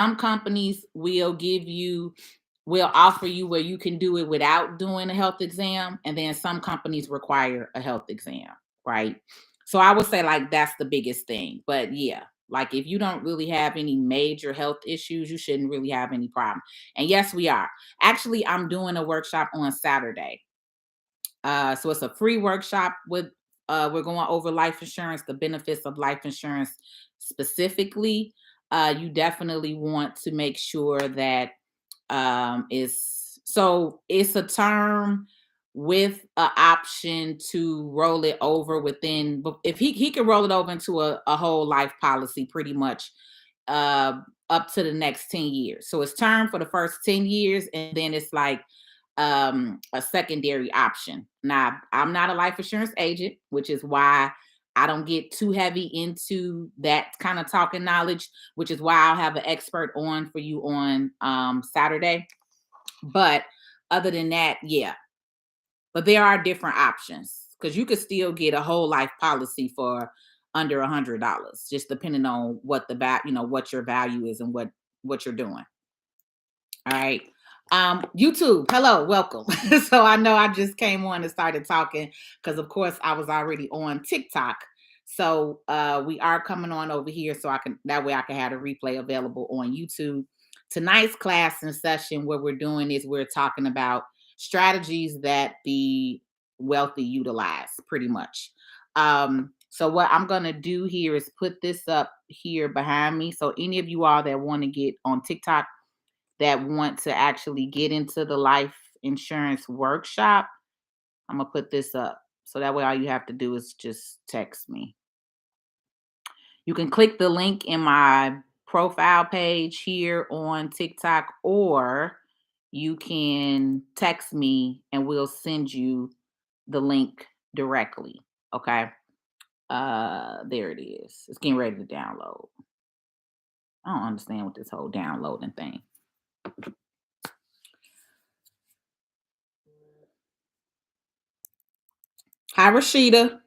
some companies will offer you where you can do it without doing a health exam, and then some companies require a health exam, right? So I would say like that's the biggest thing. But yeah, like if you don't really have any major health issues, you shouldn't really have any problem. And yes, we are. Actually, I'm doing a workshop on Saturday. So it's a free workshop with we're going over life insurance, the benefits of life insurance specifically. You definitely want to make sure that it's a term with an option to roll it over within, but if he can roll it over into a whole life policy pretty much uh up to the next 10 years. So it's term for the first 10 years, and then it's like a secondary option. Now, I'm not a life insurance agent, which is why I don't get too heavy into that kind of talking knowledge, which is why I'll have an expert on for you on Saturday. But other than that, yeah. But there are different options because you could still get a whole life policy for under $100, just depending on what what your value is and what you're doing. All right. YouTube, hello, welcome. So I know I just came on and started talking because of course I was already on TikTok. So we are coming on over here so that way I can have a replay available on YouTube. Tonight's class and session, what we're doing is we're talking about strategies that the wealthy utilize pretty much. So what I'm gonna do here is put this up here behind me. So any of you all that want to get on TikTok that want to actually get into the life insurance workshop, I'm going to put this up. So that way, all you have to do is just text me. You can click the link in my profile page here on TikTok, or you can text me and we'll send you the link directly. Okay. There it is. It's getting ready to download. I don't understand what this whole downloading thing. Hi, Rashida.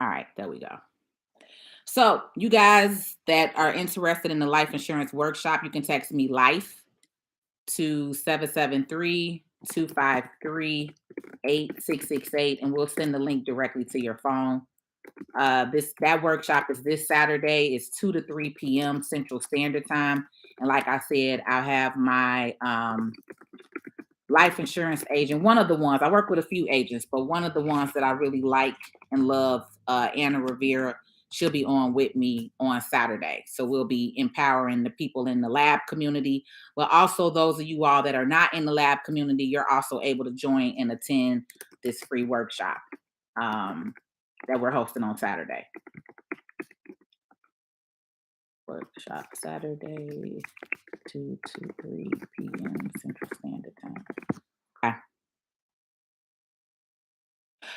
All right, there we go. So, you guys that are interested in the life insurance workshop, you can text me life to 773-253-8668, and we'll send the link directly to your phone. That workshop is this Saturday. It's 2 to 3 p.m. Central Standard Time. And like I said, I'll have my life insurance agent, one of the ones, I work with a few agents, but one of the ones that I really like and love, Anna Rivera, she'll be on with me on Saturday. So we'll be empowering the people in the lab community, but also those of you all that are not in the lab community, you're also able to join and attend this free workshop that we're hosting on Saturday. Workshop Saturday, 2 to 3 p.m. Central Standard Time. Okay.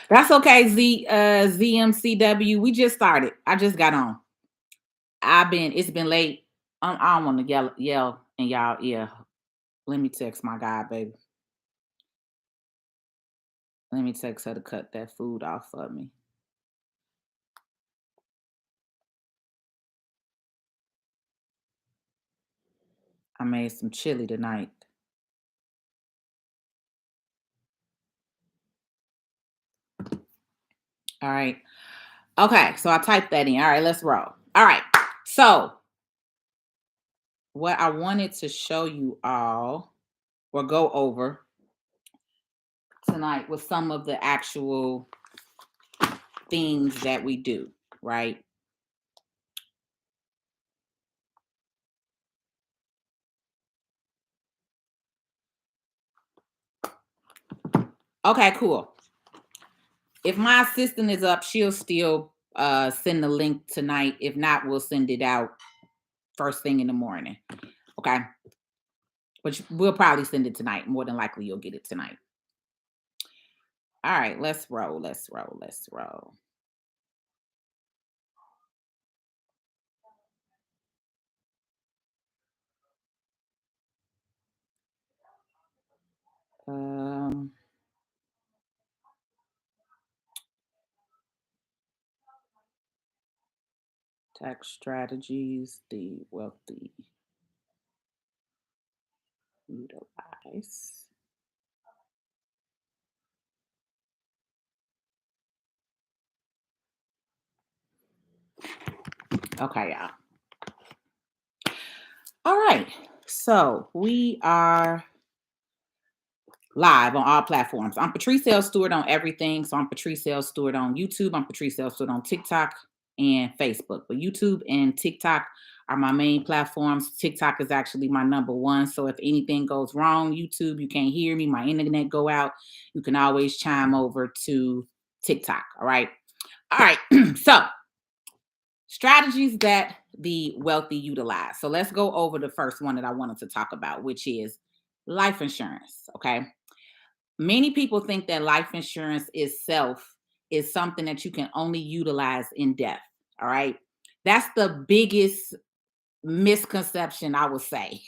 That's okay, ZMCW. We just started. I just got on. It's been late. I don't want to yell in y'all ear. Let me text my guy, baby. Let me text her to cut that food off for me. I made some chili tonight. All right. Okay, so I typed that in. All right, let's roll. All right. So, what I wanted to show you all or go over tonight was some of the actual things that we do, right? Okay, cool. If my assistant is up, she'll still send the link tonight. If not, we'll send it out first thing in the morning. Okay. But we'll probably send it tonight. More than likely, you'll get it tonight. All right, let's roll. Let's roll. Let's roll. Um, Tax strategies the wealthy utilize. Okay, y'all. All right. So we are live on all platforms. I'm Patrice L. Stewart on everything. So I'm Patrice L. Stewart on YouTube. I'm Patrice L. Stewart on TikTok and Facebook. But YouTube and TikTok are my main platforms. TikTok is actually my number one. So if anything goes wrong, YouTube, you can't hear me, my internet go out, you can always chime over to TikTok. All right. All right. So strategies that the wealthy utilize. So let's go over the first one that I wanted to talk about, which is life insurance. Okay. Many people think that life insurance itself is something that you can only utilize in death. All right. That's the biggest misconception, I would say,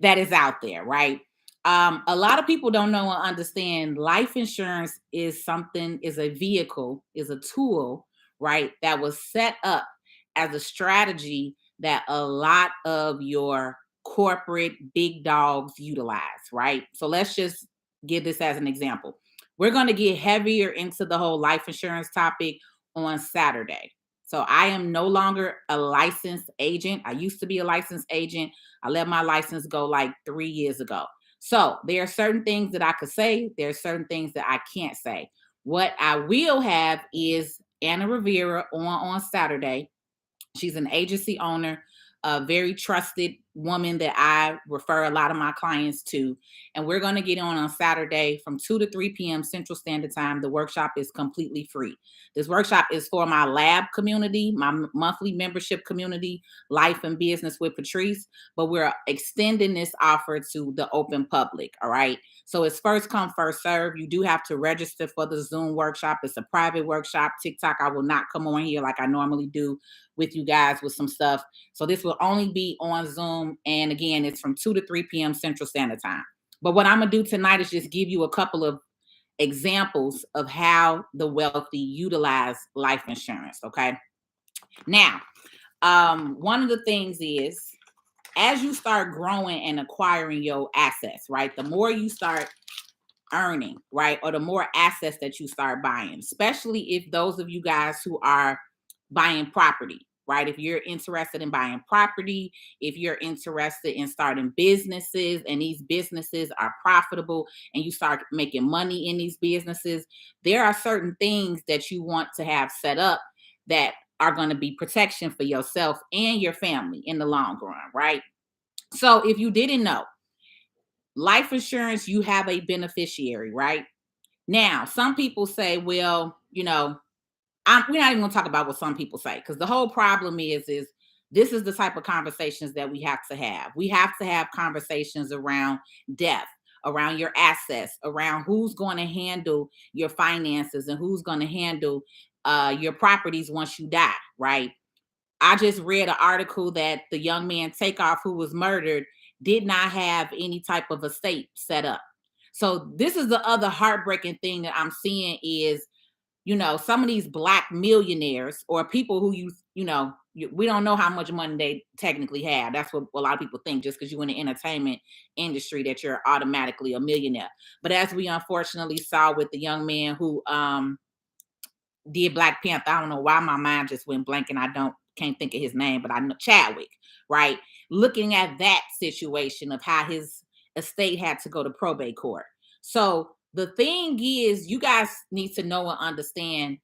that is out there, right? A lot of people don't know or understand life insurance is something, is a vehicle, is a tool, right? That was set up as a strategy that a lot of your corporate big dogs utilize, right? So let's just give this as an example. We're going to get heavier into the whole life insurance topic on Saturday. So I am no longer a licensed agent. I used to be a licensed agent. I let my license go like 3 years ago. So there are certain things that I could say. There are certain things that I can't say. What I will have is Anna Rivera on Saturday. She's an agency owner, a very trusted woman that I refer a lot of my clients to. And we're going to get on Saturday from 2 to 3 p.m. Central Standard Time. The workshop is completely free. This workshop is for my lab community, my monthly membership community, Life and Business with Patrice. But we're extending this offer to the open public. All right. So it's first come, first serve. You do have to register for the Zoom workshop. It's a private workshop. TikTok, I will not come on here like I normally do with you guys with some stuff. So this will only be on Zoom. And again, it's from 2 to 3 p.m. Central Standard Time. But what I'm going to do tonight is just give you a couple of examples of how the wealthy utilize life insurance. Okay. Now, one of the things is as you start growing and acquiring your assets, right? The more you start earning, right? Or the more assets that you start buying, especially if those of you guys who are buying property, right? If you're interested in buying property, if you're interested in starting businesses and these businesses are profitable and you start making money in these businesses, there are certain things that you want to have set up that are going to be protection for yourself and your family in the long run, right? So if you didn't know, life insurance, you have a beneficiary, right? Now, some people say, well, we're not even going to talk about what some people say because the whole problem is this is the type of conversations that we have to have. We have to have conversations around death, around your assets, around who's going to handle your finances and who's going to handle your properties once you die, right? I just read an article that the young man Takeoff who was murdered did not have any type of estate set up. So this is the other heartbreaking thing that I'm seeing is, some of these black millionaires or people who we don't know how much money they technically have. That's what a lot of people think just because you're in the entertainment industry that you're automatically a millionaire. But as we unfortunately saw with the young man who did Black Panther. I don't know why my mind just went blank and I can't think of his name, but I know Chadwick, right? Looking at that situation of how his estate had to go to probate court. So the thing is, you guys need to know and understand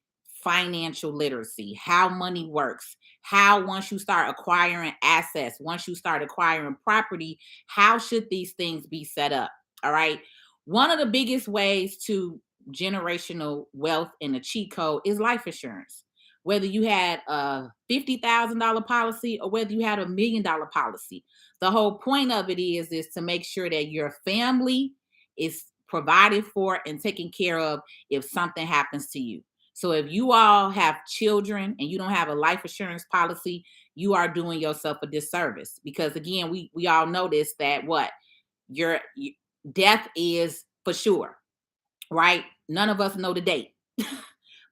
financial literacy, how money works, how once you start acquiring assets, once you start acquiring property, how should these things be set up? All right. One of the biggest ways to generational wealth and a cheat code is life insurance. Whether you had a $50,000 policy or whether you had $1 million policy, the whole point of it is to make sure that your family is provided for and taken care of if something happens to you. So if you all have children and you don't have a life insurance policy, you are doing yourself a disservice because again, we all know this that what your death is for sure, right? None of us know the date.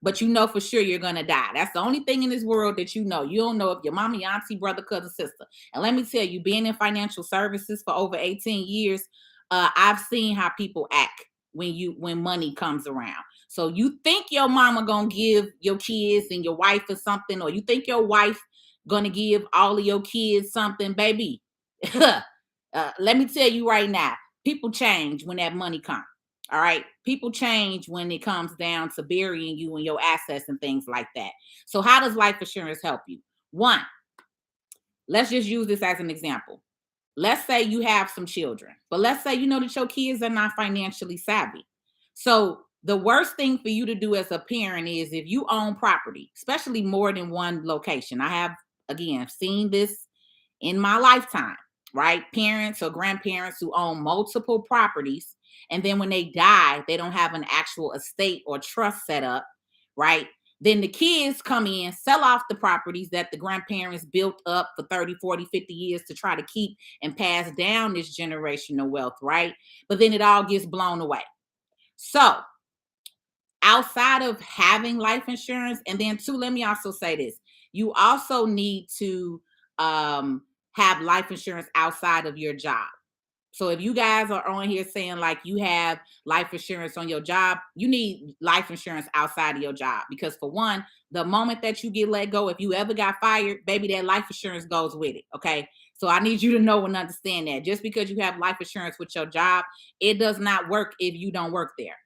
but you know for sure you're gonna die. That's the only thing in this world that you know. You don't know if your mama, your auntie, brother, cousin, sister. And let me tell you, being in financial services for over 18 years, I've seen how people act when money comes around. So you think your mama gonna give your kids and your wife or something, or you think your wife gonna give all of your kids something, baby. Let me tell you right now, people change when that money comes. All right. People change when it comes down to burying you and your assets and things like that. So, how does life insurance help you? One, let's just use this as an example. Let's say you have some children, but let's say you know that your kids are not financially savvy. So, the worst thing for you to do as a parent is if you own property, especially more than one location. I have, again, seen this in my lifetime, right? Parents or grandparents who own multiple properties. And then when they die, they don't have an actual estate or trust set up, right? Then the kids come in, sell off the properties that the grandparents built up for 30, 40, 50 years to try to keep and pass down this generational wealth, right? But then it all gets blown away. So, outside of having life insurance, and then two, let me also say this, you also need to have life insurance outside of your job. So if you guys are on here saying like you have life insurance on your job, you need life insurance outside of your job, because for one, the moment that you get let go, if you ever got fired, baby, that life insurance goes with it. Okay. So I need you to know and understand that just because you have life insurance with your job, it does not work if you don't work there.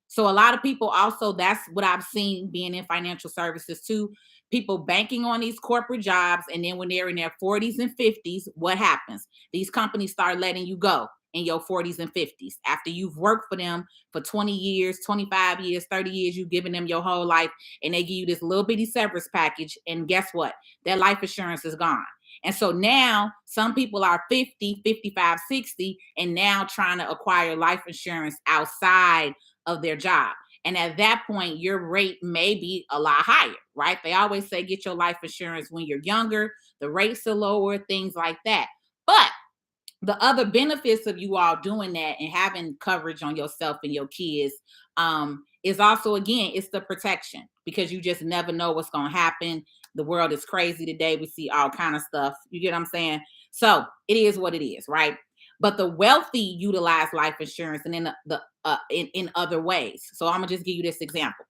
So a lot of people also, that's what I've seen being in financial services too. People banking on these corporate jobs, and then when they're in their 40s and 50s, what happens? These companies start letting you go in your 40s and 50s after you've worked for them for 20 years, 25 years, 30 years. You've given them your whole life, and they give you this little bitty severance package, and guess what? Their life insurance is gone. And so now some people are 50, 55, 60, and now trying to acquire life insurance outside of their job. And at that point, your rate may be a lot higher, right? They always say get your life insurance when you're younger, the rates are lower, things like that. But the other benefits of you all doing that and having coverage on yourself and your kids, is also, again, it's the protection, because you just never know what's going to happen. The world is crazy today. We see all kind of stuff. You get what I'm saying? So it is what it is, right? But the wealthy utilize life insurance and in other ways. So I'm gonna just give you this example.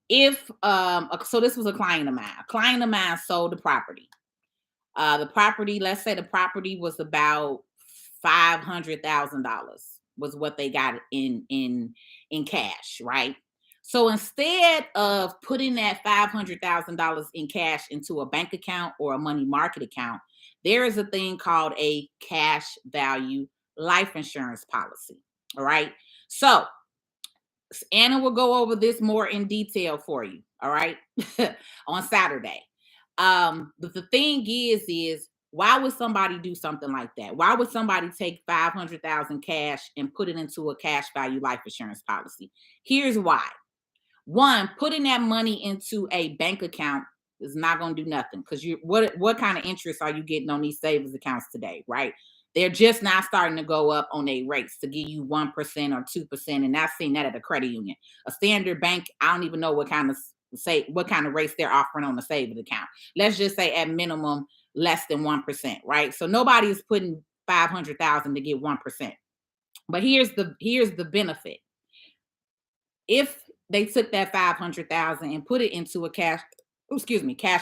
If so this was a client of mine. A client of mine sold the property. The property, let's say the property was about $500,000 was what they got in cash, right? So instead of putting that $500,000 in cash into a bank account or a money market account, there is a thing called a cash value life insurance policy. All right. So Anna will go over this more in detail for you. All right. On Saturday. But the thing is why would somebody do something like that? Why would somebody take 500,000 cash and put it into a cash value life insurance policy? Here's why. One, putting that money into a bank account is not going to do nothing, because what kind of interest are you getting on these savings accounts today, right? They're just not starting to go up on their rates to give you 1% or 2%, and I've seen that at a credit union. A standard bank, I don't even know what kind of rates they're offering on the savings account. Let's just say at minimum less than 1%, right? So nobody is putting 500,000 to get 1%. But here's the benefit. If they took that 500,000 and put it into a cash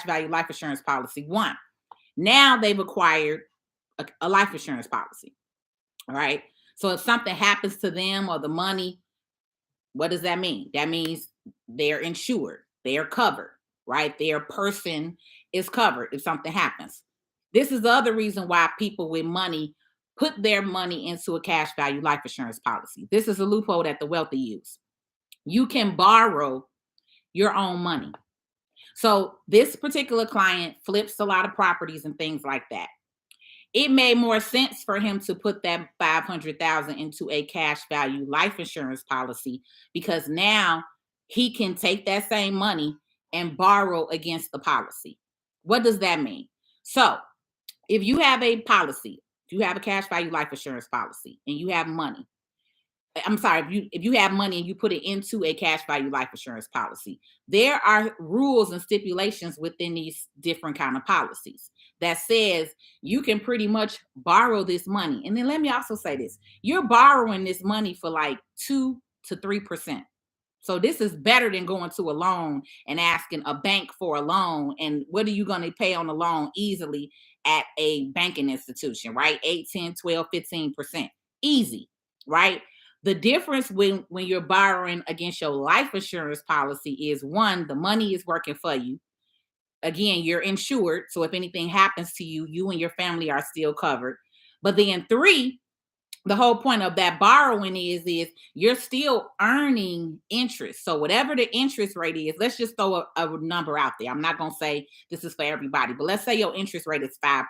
value life insurance policy, one, now they've acquired a life insurance policy. All right. So if something happens to them or the money, what does that mean? That means they're insured, they are covered, right? Their person is covered if something happens. This is the other reason why people with money put their money into a cash value life insurance policy. This is a loophole that the wealthy use. You can borrow your own money. So this particular client flips a lot of properties and things like that. It made more sense for him to put that 500,000 into a cash value life insurance policy, because now he can take that same money and borrow against the policy. What does that mean? So if you have a policy, if you have a cash value life insurance policy and you have money, I'm sorry, if you have money and you put it into a cash value life insurance policy, there are rules and stipulations within these different kind of policies that says you can pretty much borrow this money. And then let me also say this: you're borrowing this money for like 2 to 3%. So this is better than going to a loan and asking a bank for a loan. And what are you going to pay on the loan easily at a banking institution, right? 8, 10, 12, 15%. Easy, right? The difference when you're borrowing against your life insurance policy is, one, the money is working for you. Again, you're insured. So if anything happens to you, you and your family are still covered. But then three, the whole point of that borrowing is you're still earning interest. So whatever the interest rate is, let's just throw a number out there. I'm not going to say this is for everybody, but let's say your interest rate is 5%.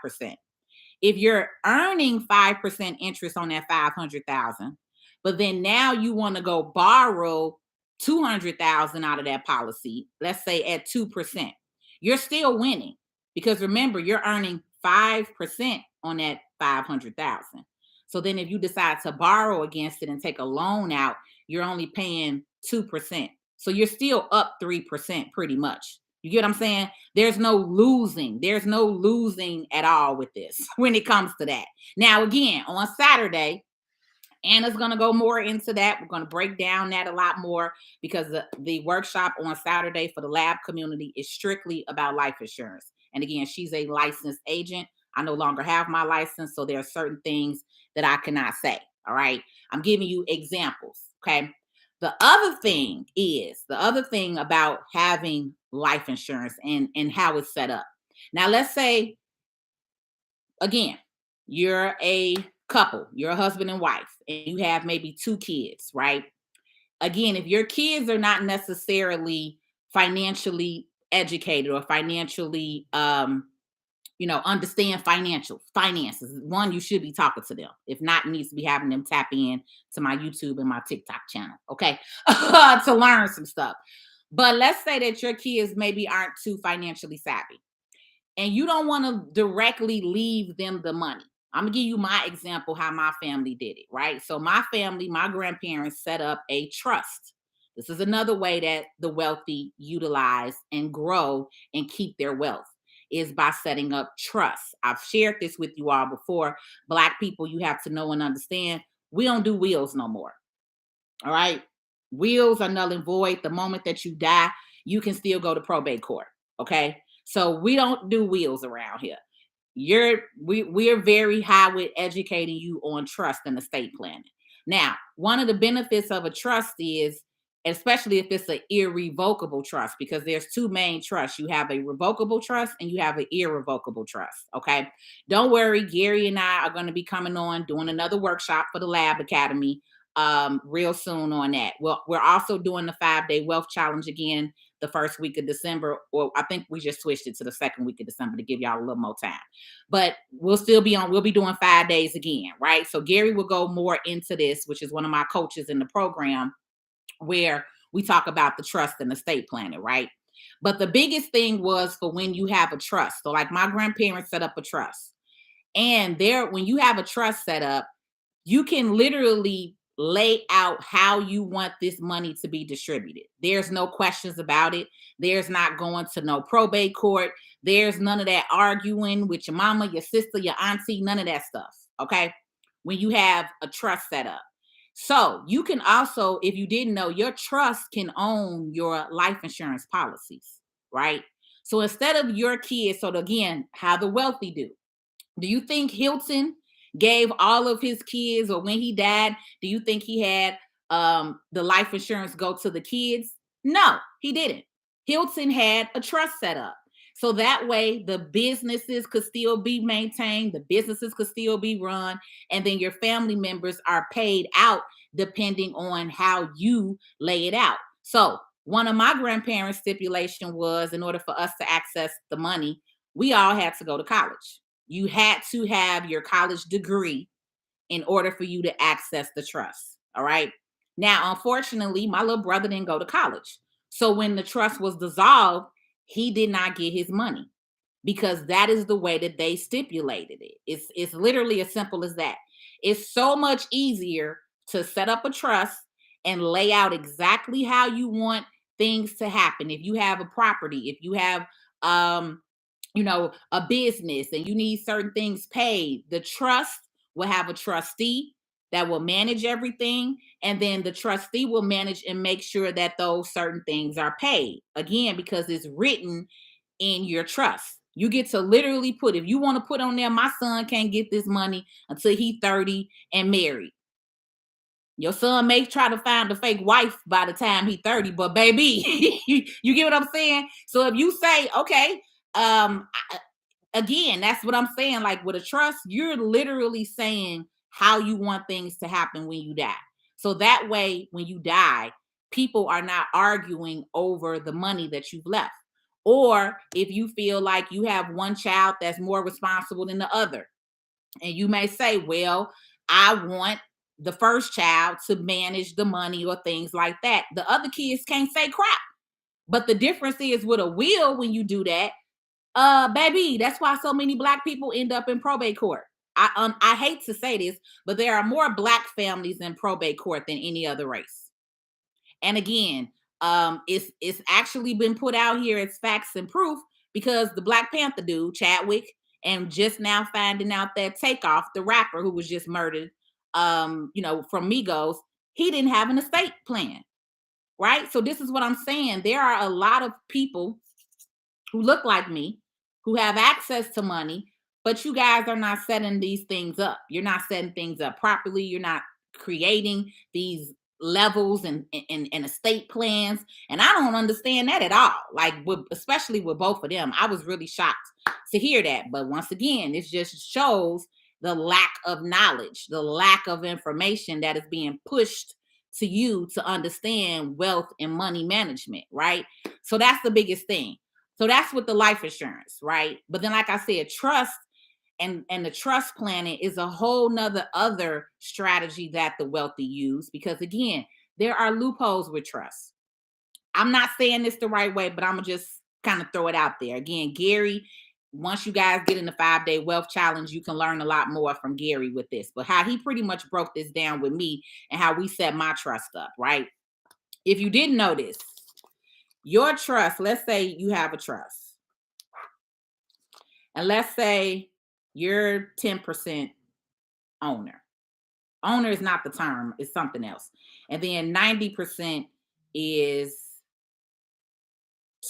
If you're earning 5% interest on that 500,000, but then now you want to go borrow 200,000 out of that policy, let's say at 2%, you're still winning, because remember, you're earning 5% on that 500,000. So then if you decide to borrow against it and take a loan out, you're only paying 2%. So you're still up 3% pretty much. You get what I'm saying? There's no losing. There's no losing at all with this when it comes to that. Now, again, on Saturday, Anna's going to go more into that. We're going to break down that a lot more, because the workshop on Saturday for the lab community is strictly about life insurance. And again, she's a licensed agent. I no longer have my license, so there are certain things that I cannot say. All right. I'm giving you examples. Okay. The other thing about having life insurance and how it's set up. Now, let's say, again, you're a couple, you're a husband and wife, and you have maybe 2 kids, right? Again, if your kids are not necessarily financially educated or financially understand finances, one, you should be talking to them. If not, it needs to be having them tap in to my YouTube and my TikTok channel, okay? To learn some stuff. But let's say that your kids maybe aren't too financially savvy, and you don't want to directly leave them the money. I'm gonna give you my example how my family did it, right? So my family, my grandparents set up a trust. This is another way that the wealthy utilize and grow and keep their wealth, is by setting up trusts. I've shared this with you all before. Black people, you have to know and understand, we don't do wills no more. All right. Wills are null and void. The moment that you die, you can still go to probate court. Okay. So we don't do wills around here. We're very high with educating you on trust and estate planning. Now, one of the benefits of a trust is, especially if it's an irrevocable trust, because there's two main trusts. You have a revocable trust and you have an irrevocable trust. Okay. Don't worry, Gary and I are going to be coming on doing another workshop for the Lab Academy real soon on that. Well, we're also doing the 5-day wealth challenge again the first week of December, or I think we just switched it to the second week of December to give y'all a little more time. But we'll be doing 5 days again, right? So Gary will go more into this, which is one of my coaches in the program, where we talk about the trust and estate planning, right? But the biggest thing was for when you have a trust. So like my grandparents set up a trust. And when you have a trust set up, you can literally lay out how you want this money to be distributed. There's no questions about it. There's not going to no probate court. There's none of that arguing with your mama, your sister, your auntie, none of that stuff. Okay. When you have a trust set up. So you can also, if you didn't know, your trust can own your life insurance policies, right? So instead of your kids, so again, how the wealthy do. Do you think Hilton gave all of his kids, or when he died, do you think he had the life insurance go to the kids? No, he didn't. Hilton had a trust set up. So that way the businesses could still be maintained, the businesses could still be run, and then your family members are paid out depending on how you lay it out. So one of my grandparents' stipulation was, in order for us to access the money, we all had to go to college. You had to have your college degree in order for you to access the trust. All right. Now, unfortunately, my little brother didn't go to college. So when the trust was dissolved, he did not get his money, because that is the way that they stipulated it. It's literally as simple as that. It's so much easier to set up a trust and lay out exactly how you want things to happen. If you have a property, if you have um a business and you need certain things paid, the trust will have a trustee that will manage everything, and then the trustee will manage and make sure that those certain things are paid, again, because it's written in your trust. You get to literally put, if you want to put on there, my son can't get this money until he's 30 and married. Your son may try to find a fake wife by the time he's 30, but baby, you get what I'm saying? So if you say, okay, um, again, that's what I'm saying. Like with a trust, you're literally saying how you want things to happen when you die. So that way, when you die, people are not arguing over the money that you've left. Or if you feel like you have one child that's more responsible than the other, and you may say, well, I want the first child to manage the money or things like that. The other kids can't say crap. But the difference is with a will, when you do that, baby, that's why so many black people end up in probate court. I hate to say this, but there are more black families in probate court than any other race. And again, it's actually been put out here as facts and proof, because the Black Panther dude, Chadwick, and just now finding out that Takeoff, the rapper who was just murdered, from Migos, he didn't have an estate plan, right? So this is what I'm saying. There are a lot of people who look like me, who have access to money, but you guys are not setting these things up. You're not setting things up properly. You're not creating these levels and estate plans. And I don't understand that at all. Like, especially with both of them, I was really shocked to hear that. But once again, it just shows the lack of knowledge, the lack of information that is being pushed to you to understand wealth and money management, right? So that's the biggest thing. So that's with the life insurance, right? But then, like I said, trust and the trust planning is a whole nother other strategy that the wealthy use, because again, there are loopholes with trust. I'm not saying this the right way, but I'm gonna just kind of throw it out there. Again, Gary, once you guys get in the 5-day wealth challenge, you can learn a lot more from Gary with this. But how he pretty much broke this down with me and how we set my trust up, right? If you didn't know this, your trust, let's say you have a trust, and let's say you're 10% owner. Owner is not the term, it's something else. And then 90% is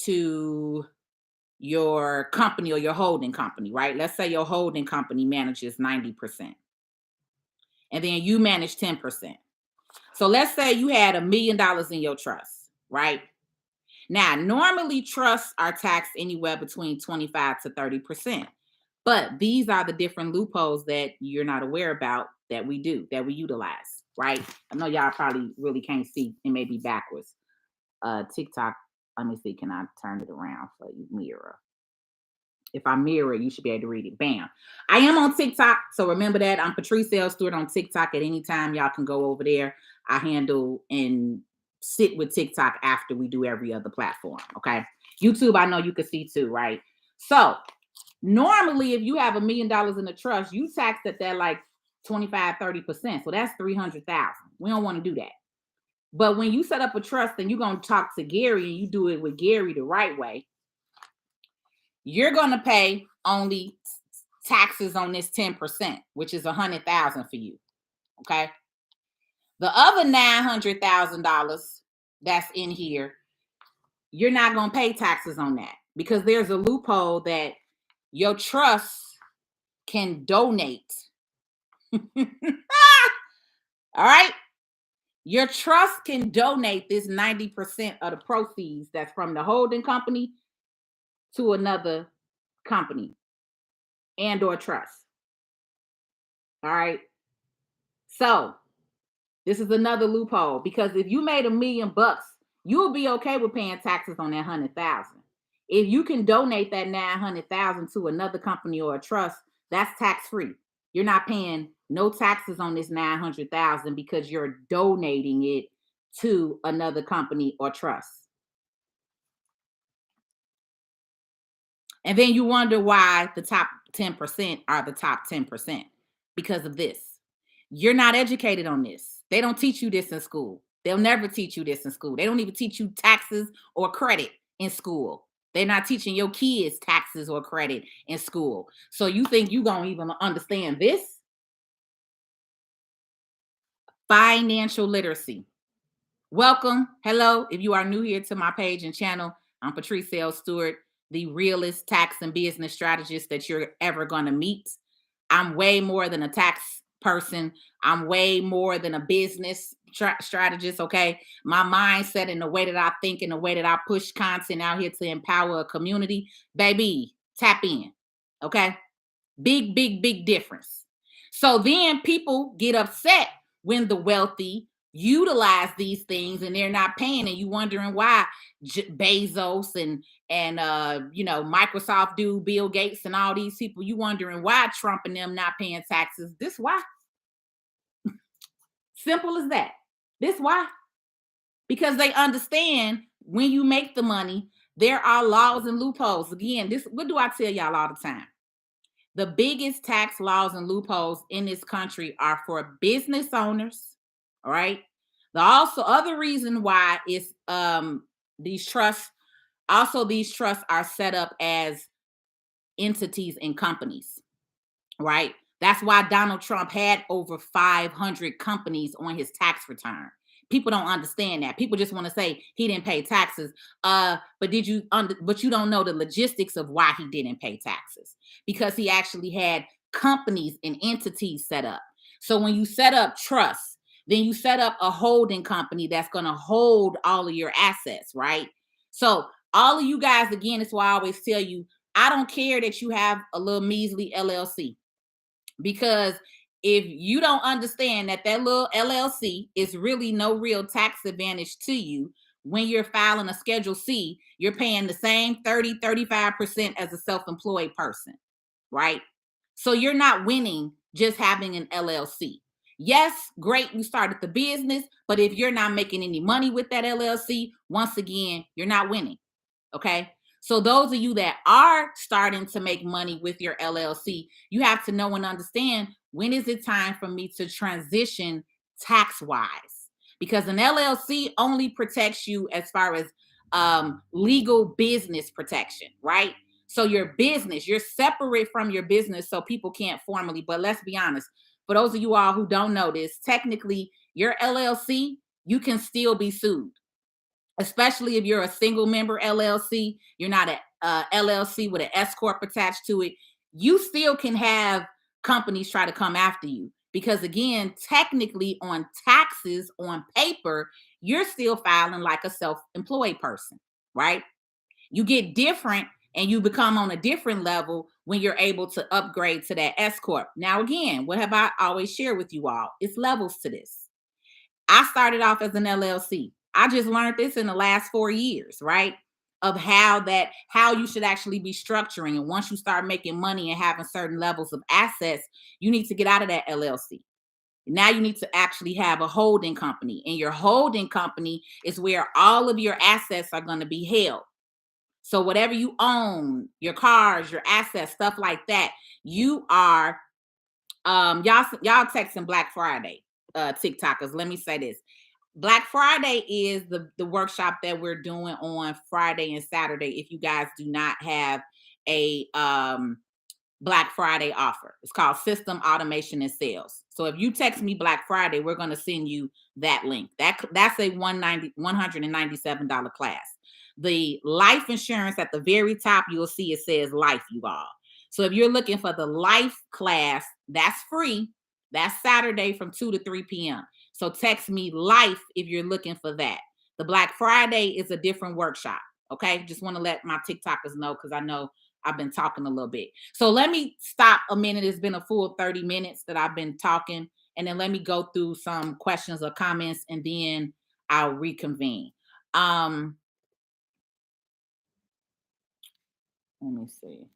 to your company or your holding company, right? Let's say your holding company manages 90%. And then you manage 10%. So let's say you had $1 million in your trust, right? Now, normally trusts are taxed anywhere between 25 to 30%. But these are the different loopholes that you're not aware about that we do, that we utilize, right? I know y'all probably really can't see. It may be backwards. TikTok, let me see. Can I turn it around for you? Mirror. If I mirror it, you should be able to read it. Bam. I am on TikTok, so remember that. I'm Patrice L. Stewart on TikTok. At any time, y'all can go over there. I handle and sit with TikTok after we do every other platform, okay? YouTube, I know you can see too, right? So normally, if you have $1 million in a trust, you tax at that like 25, 30%. So that's 300,000. We don't want to do that. But when you set up a trust and you're going to talk to Gary and you do it with Gary the right way, you're going to pay only taxes on this 10%, which is 100,000 for you. Okay. The other $900,000 that's in here, you're not going to pay taxes on that, because there's a loophole that your trust can donate. All right. Your trust can donate this 90% of the proceeds that's from the holding company to another company and or trust. All right. So this is another loophole, because if you made $1 million, you'll be okay with paying taxes on that 100,000. If you can donate that 900,000 to another company or a trust, that's tax free. You're not paying no taxes on this 900,000 because you're donating it to another company or trust. And then you wonder why the top 10% are the top 10%, because of this. You're not educated on this. They don't teach you this in school. They'll never teach you this in school. They don't even teach you taxes or credit in school. They're not teaching your kids taxes or credit in school. So you think you gonna even understand this? Financial literacy. Welcome. Hello. If you are new here to my page and channel, I'm Patrice L. Stewart, the realest tax and business strategist that you're ever going to meet. I'm way more than a tax person. I'm way more than a business strategist. Okay. My mindset and the way that I think and the way that I push content out here to empower a community, baby, tap in. Okay. Big, big, big difference. So then people get upset when the wealthy utilize these things and they're not paying, and you wondering why Bezos and Microsoft dude Bill Gates and all these people, you wondering why Trump and them not paying taxes. This why? Simple as that. This why? Because they understand when you make the money, there are laws and loopholes. Again, this what do I tell y'all all the time? The biggest tax laws and loopholes in this country are for business owners. All right. The also other reason why is these trusts, also these trusts are set up as entities and companies, right? That's why Donald Trump had over 500 companies on his tax return. People don't understand that. People just want to say he didn't pay taxes. But you don't know the logistics of why he didn't pay taxes, because he actually had companies and entities set up. So when you set up trusts, then you set up a holding company that's going to hold all of your assets, right? So all of you guys, again, that's why I always tell you, I don't care that you have a little measly LLC, because if you don't understand that that little LLC is really no real tax advantage to you, when you're filing a Schedule C, you're paying the same 35% as a self-employed person, right? So you're not winning just having an LLC. Yes, great, you started the business, but if you're not making any money with that LLC, once again, you're not winning. Okay. So those of you that are starting to make money with your LLC, you have to know and understand, when is it time for me to transition tax wise? Because an LLC only protects you as far as legal business protection, right? So your business, you're separate from your business, so people can't formally. But let's be honest, for those of you all who don't know this, technically your LLC, you can still be sued, especially if you're a single member LLC. You're not a LLC with an S corp attached to it. You still can have companies try to come after you, because again, technically on taxes on paper, you're still filing like a self-employed person, right? You get different and you become on a different level when you're able to upgrade to that S corp. Now again, what have I always shared with you all? It's levels to this. I started off as an LLC. I just learned this in the last 4 years, right? Of how you should actually be structuring. And once you start making money and having certain levels of assets, you need to get out of that LLC. Now you need to actually have a holding company. And your holding company is where all of your assets are going to be held. So whatever you own, your cars, your assets, stuff like that, you are y'all texting Black Friday, TikTokers. Let me say this. Black Friday is the workshop that we're doing on Friday and Saturday. If you guys do not have a Black Friday offer, it's called System Automation and Sales. So if you text me Black Friday, we're going to send you that link. That's a $197 class. The life insurance at the very top, you'll see it says life, you all. So if you're looking for the life class, that's free. That's Saturday from 2 to 3 p.m. So text me life if you're looking for that. The Black Friday is a different workshop. Okay. Just want to let my TikTokers know, because I know I've been talking a little bit. So let me stop a minute. It's been a full 30 minutes that I've been talking. And then let me go through some questions or comments, and then I'll reconvene. Let me see.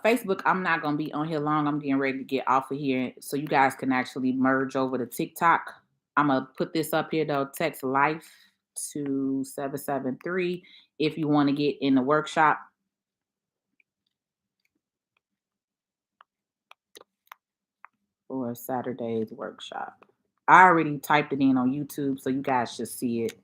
Facebook, I'm not gonna be on here long. I'm getting ready to get off of here so you guys can actually merge over to TikTok. I'm gonna put this up here though. Text life. 2773 if you want to get in the workshop for Saturday's workshop. I already typed it in on YouTube, so you guys should see it.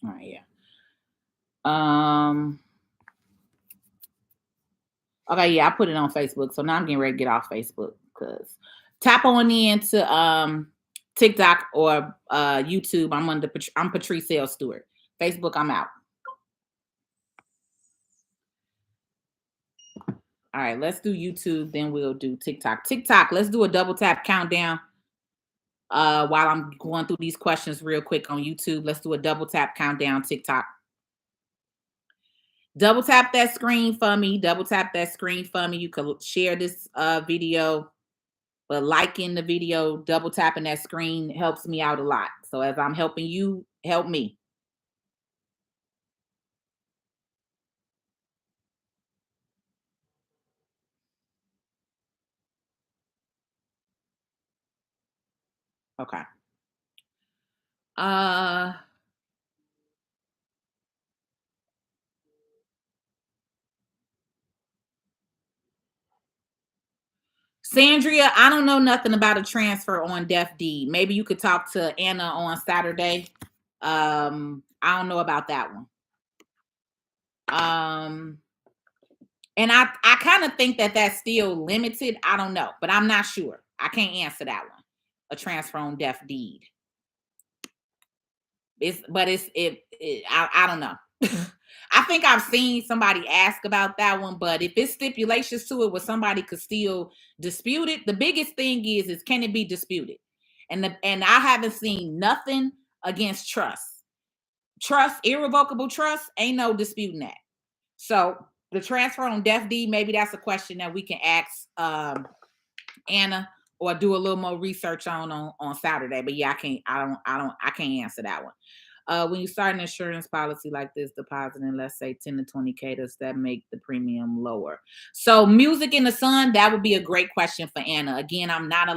All right, yeah. Okay, yeah, I put it on Facebook. So now I'm getting ready to get off Facebook because tap on into TikTok or YouTube. I'm Patrice L. Stewart. Facebook, I'm out. All right, let's do YouTube, then we'll do TikTok. TikTok, let's do a double tap countdown. While I'm going through these questions real quick on YouTube, let's do a double tap countdown. TikTok. Double tap that screen for me. Double tap that screen for me. You can share this video, but liking the video, double tapping that screen helps me out a lot. So as I'm helping you, help me. Okay. Uh Sandria, I don't know nothing about a transfer on Deaf Deed. Maybe you could talk to Anna on Saturday. I don't know about that one. And I kind of think that that's still limited. I don't know, but I'm not sure. I can't answer that one. A transfer on Deaf Deed. I don't know. I think I've seen somebody ask about that one, but if it's stipulations to it where somebody could still dispute it, the biggest thing is can it be disputed? And I haven't seen nothing against trust. Trust, irrevocable trust, ain't no disputing that. So the transfer on Deaf Deed, maybe that's a question that we can ask Anna or do a little more research on Saturday. But yeah, I can't answer that one. When you start an insurance policy like this, depositing, let's say 10 to 20K, does that make the premium lower? So music in the sun, that would be a great question for Anna. Again, I'm not a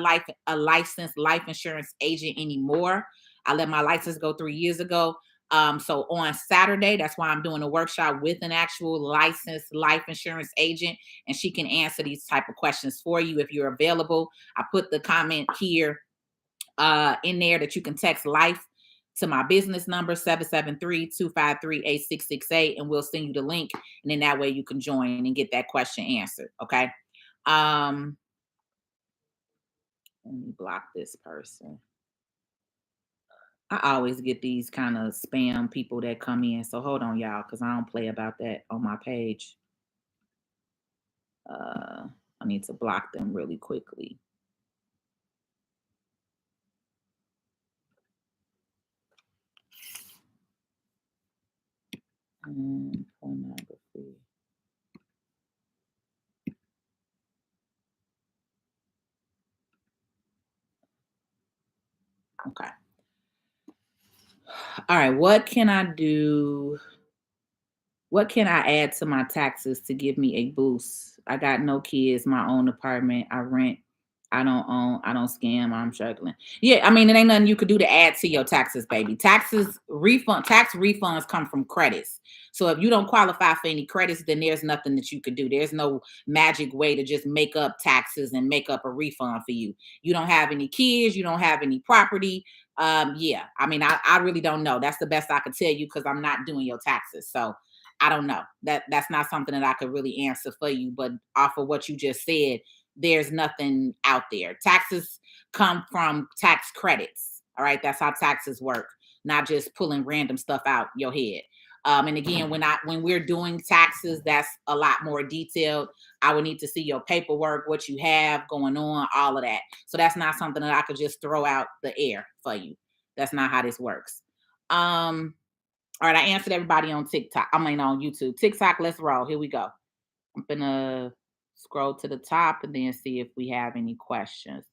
licensed life insurance agent anymore. I let my license go 3 years ago. So on Saturday, that's why I'm doing a workshop with an actual licensed life insurance agent, and she can answer these type of questions for you if you're available. I put the comment here in there that you can text life to my business number 773-253-8668, and we'll send you the link, and then that way you can join and get that question answered. Okay. Let me block this person. I always get these kind of spam people that come in. So hold on, y'all, because I don't play about that on my page. I need to block them really quickly. Pornography. Okay. All right. What can I do? What can I add to my taxes to give me a boost? I got no kids, my own apartment. I rent. I don't own. I don't scam. I'm struggling. Yeah, I mean, it ain't nothing you could do to add to your taxes, baby. Tax refunds come from credits. So if you don't qualify for any credits, then there's nothing that you could do. There's no magic way to just make up taxes and make up a refund for you. You don't have any kids. You don't have any property. Yeah, I mean, I really don't know. That's the best I could tell you because I'm not doing your taxes. So I don't know. That's not something that I could really answer for you. But off of what you just said, there's nothing out there. Taxes come from tax credits. All right, that's how taxes work, not just pulling random stuff out your head. And again, when we're doing taxes, that's a lot more detailed. I would need to see your paperwork, what you have going on, all of that. So that's not something that I could just throw out the air for you. That's not how this works. All right, I answered everybody on TikTok. I mean, on YouTube. TikTok, let's roll. Here we go. I'm gonna scroll to the top and then see if we have any questions.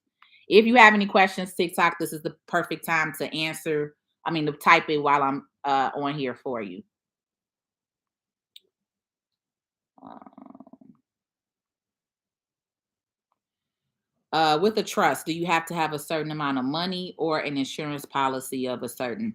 If you have any questions, TikTok, this is the perfect time to answer. I mean, to type it while I'm on here for you. With a trust, do you have to have a certain amount of money or an insurance policy of a certain?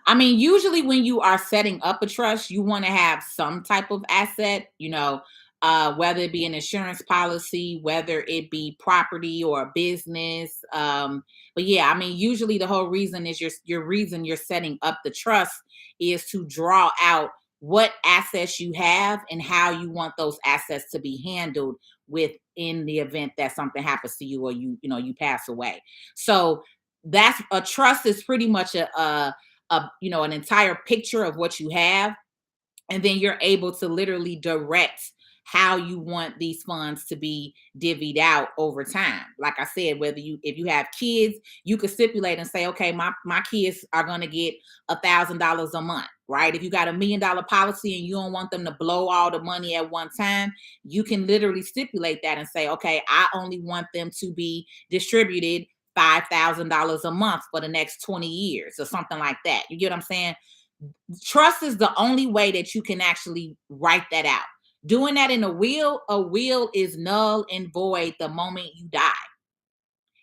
I mean, usually when you are setting up a trust, you want to have some type of asset, whether it be an insurance policy, whether it be property or a business. But yeah, I mean, usually the whole reason is your reason you're setting up the trust is to draw out what assets you have and how you want those assets to be handled within the event that something happens to you or you pass away. So that's a trust is pretty much an entire picture of what you have, and then you're able to literally direct how you want these funds to be divvied out over time. Like I said, whether you if you have kids, you could stipulate and say, okay, my kids are going to get $1,000 a month, right? If you got $1 million policy and you don't want them to blow all the money at one time, you can literally stipulate that and say, okay, I only want them to be distributed $5,000 a month for the next 20 years or something like that. You get what I'm saying? Trust is the only way that you can actually write that out. Doing that in a will is null and void the moment you die.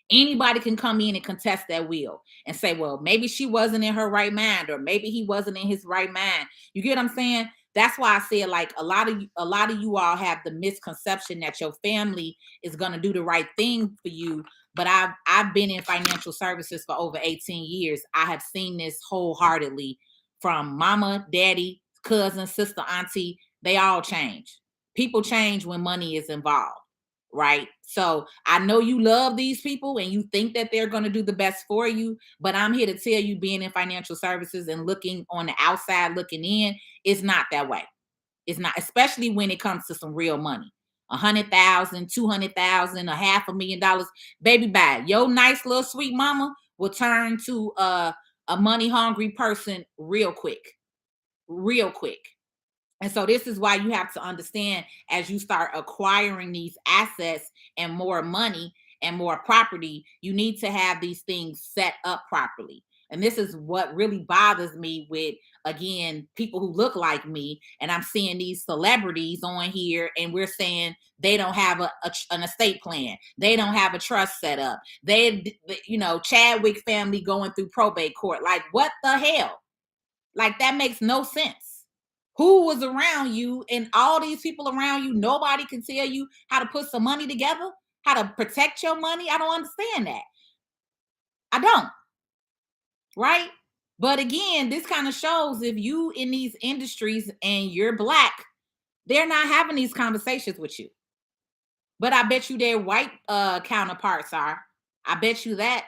Anybody can come in and contest that will and say, well, maybe she wasn't in her right mind, or maybe he wasn't in his right mind. You get what I'm saying? That's why I said, like, a lot of you all have the misconception that your family is going to do the right thing for you. But I've been in financial services for over 18 years. I have seen this wholeheartedly from mama, daddy, cousin, sister, auntie. They all change. People change when money is involved, right? So I know you love these people and you think that they're going to do the best for you, but I'm here to tell you, being in financial services and looking on the outside looking in, it's not that way. It's not, especially when it comes to some real money. 100,000, 200,000, $500,000, baby, bye. Your nice little sweet mama will turn to a money hungry person real quick, real quick. And so this is why you have to understand, as you start acquiring these assets and more money and more property, you need to have these things set up properly. And this is what really bothers me with, again, people who look like me. And I'm seeing these celebrities on here and we're saying they don't have an estate plan. They don't have a trust set up. Chadwick family going through probate court. Like, what the hell? Like, that makes no sense. Who was around you and all these people around you? Nobody can tell you how to put some money together, how to protect your money. I don't understand that. I don't, right? But again, this kind of shows, if you in these industries and you're black, they're not having these conversations with you. But I bet you their white counterparts are. I bet you that.